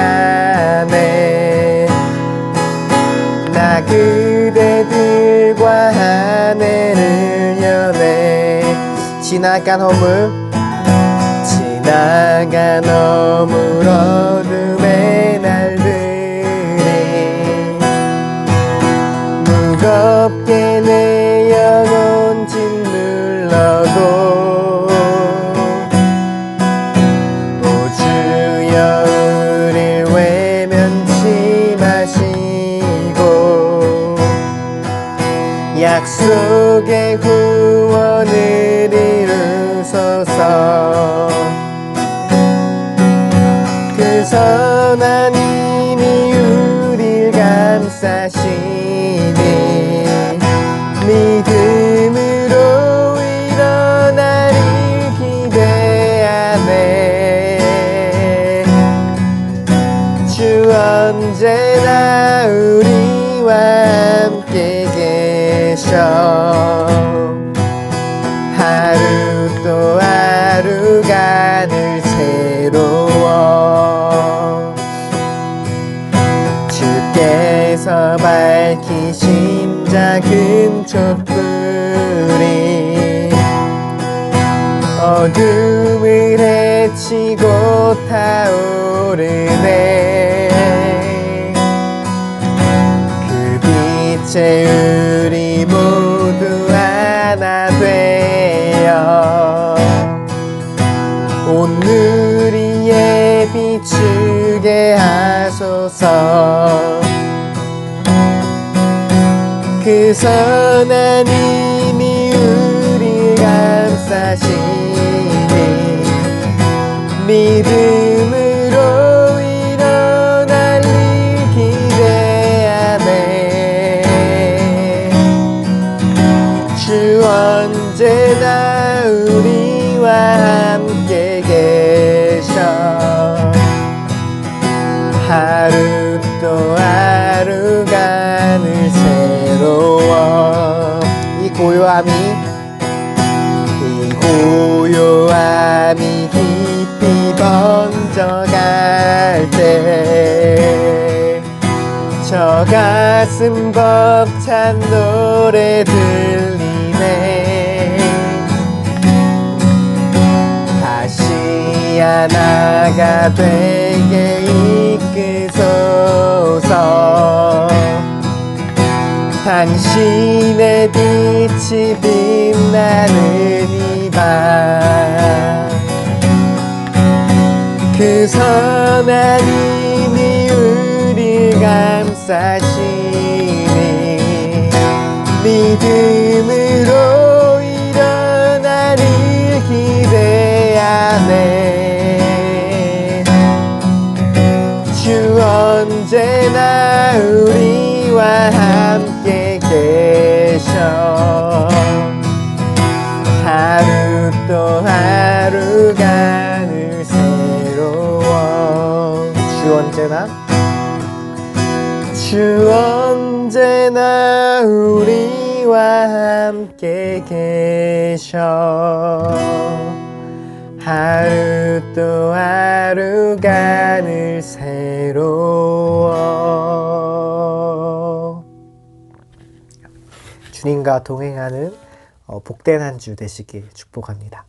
나 그대들과 하늘을 여네. 지나간 허물 어둠의 날들을 무겁게 내 영혼 짓눌러도 오 주여 우릴 외면치 마시고 약속의 구원을 이루소서. 그 선한 힘이 우릴 감싸시니 믿음으로 일어나리 기대하네. 주 언제나 우리와 함께 계셔. 하루 또 하루가 늘 새로워. 주께서 밝히신 작은 촛불이 어둠을 헤치고 타오르네. 그 빛에 우리 모두 하나 되어 온누리에 비추게 하소서. 그 선한 힘이 우리 감싸시니 믿음으로 일어날 일 기대하네. 주 언제나 우리와 함께 계셔. 하루 또 하루가 늘 새로워. 이 고요함이 깊이 번져갈 때 저 가슴 벅찬 노래 들리네. 다시 하나가 되게 이끄소서. 당신의 빛이 빛나는 이 밤 그 선한 힘이 우릴 감싸시니 믿음으로 일어나리 기대하네. 주 언제나 우리와 함께 계셔. 하루 또 하루가 늘 새로워. 주 언제나 우리와 함께 계셔. 하루 또 하루가 늘 새로워. 주님과 동행하는 복된 한 주 되시길 축복합니다.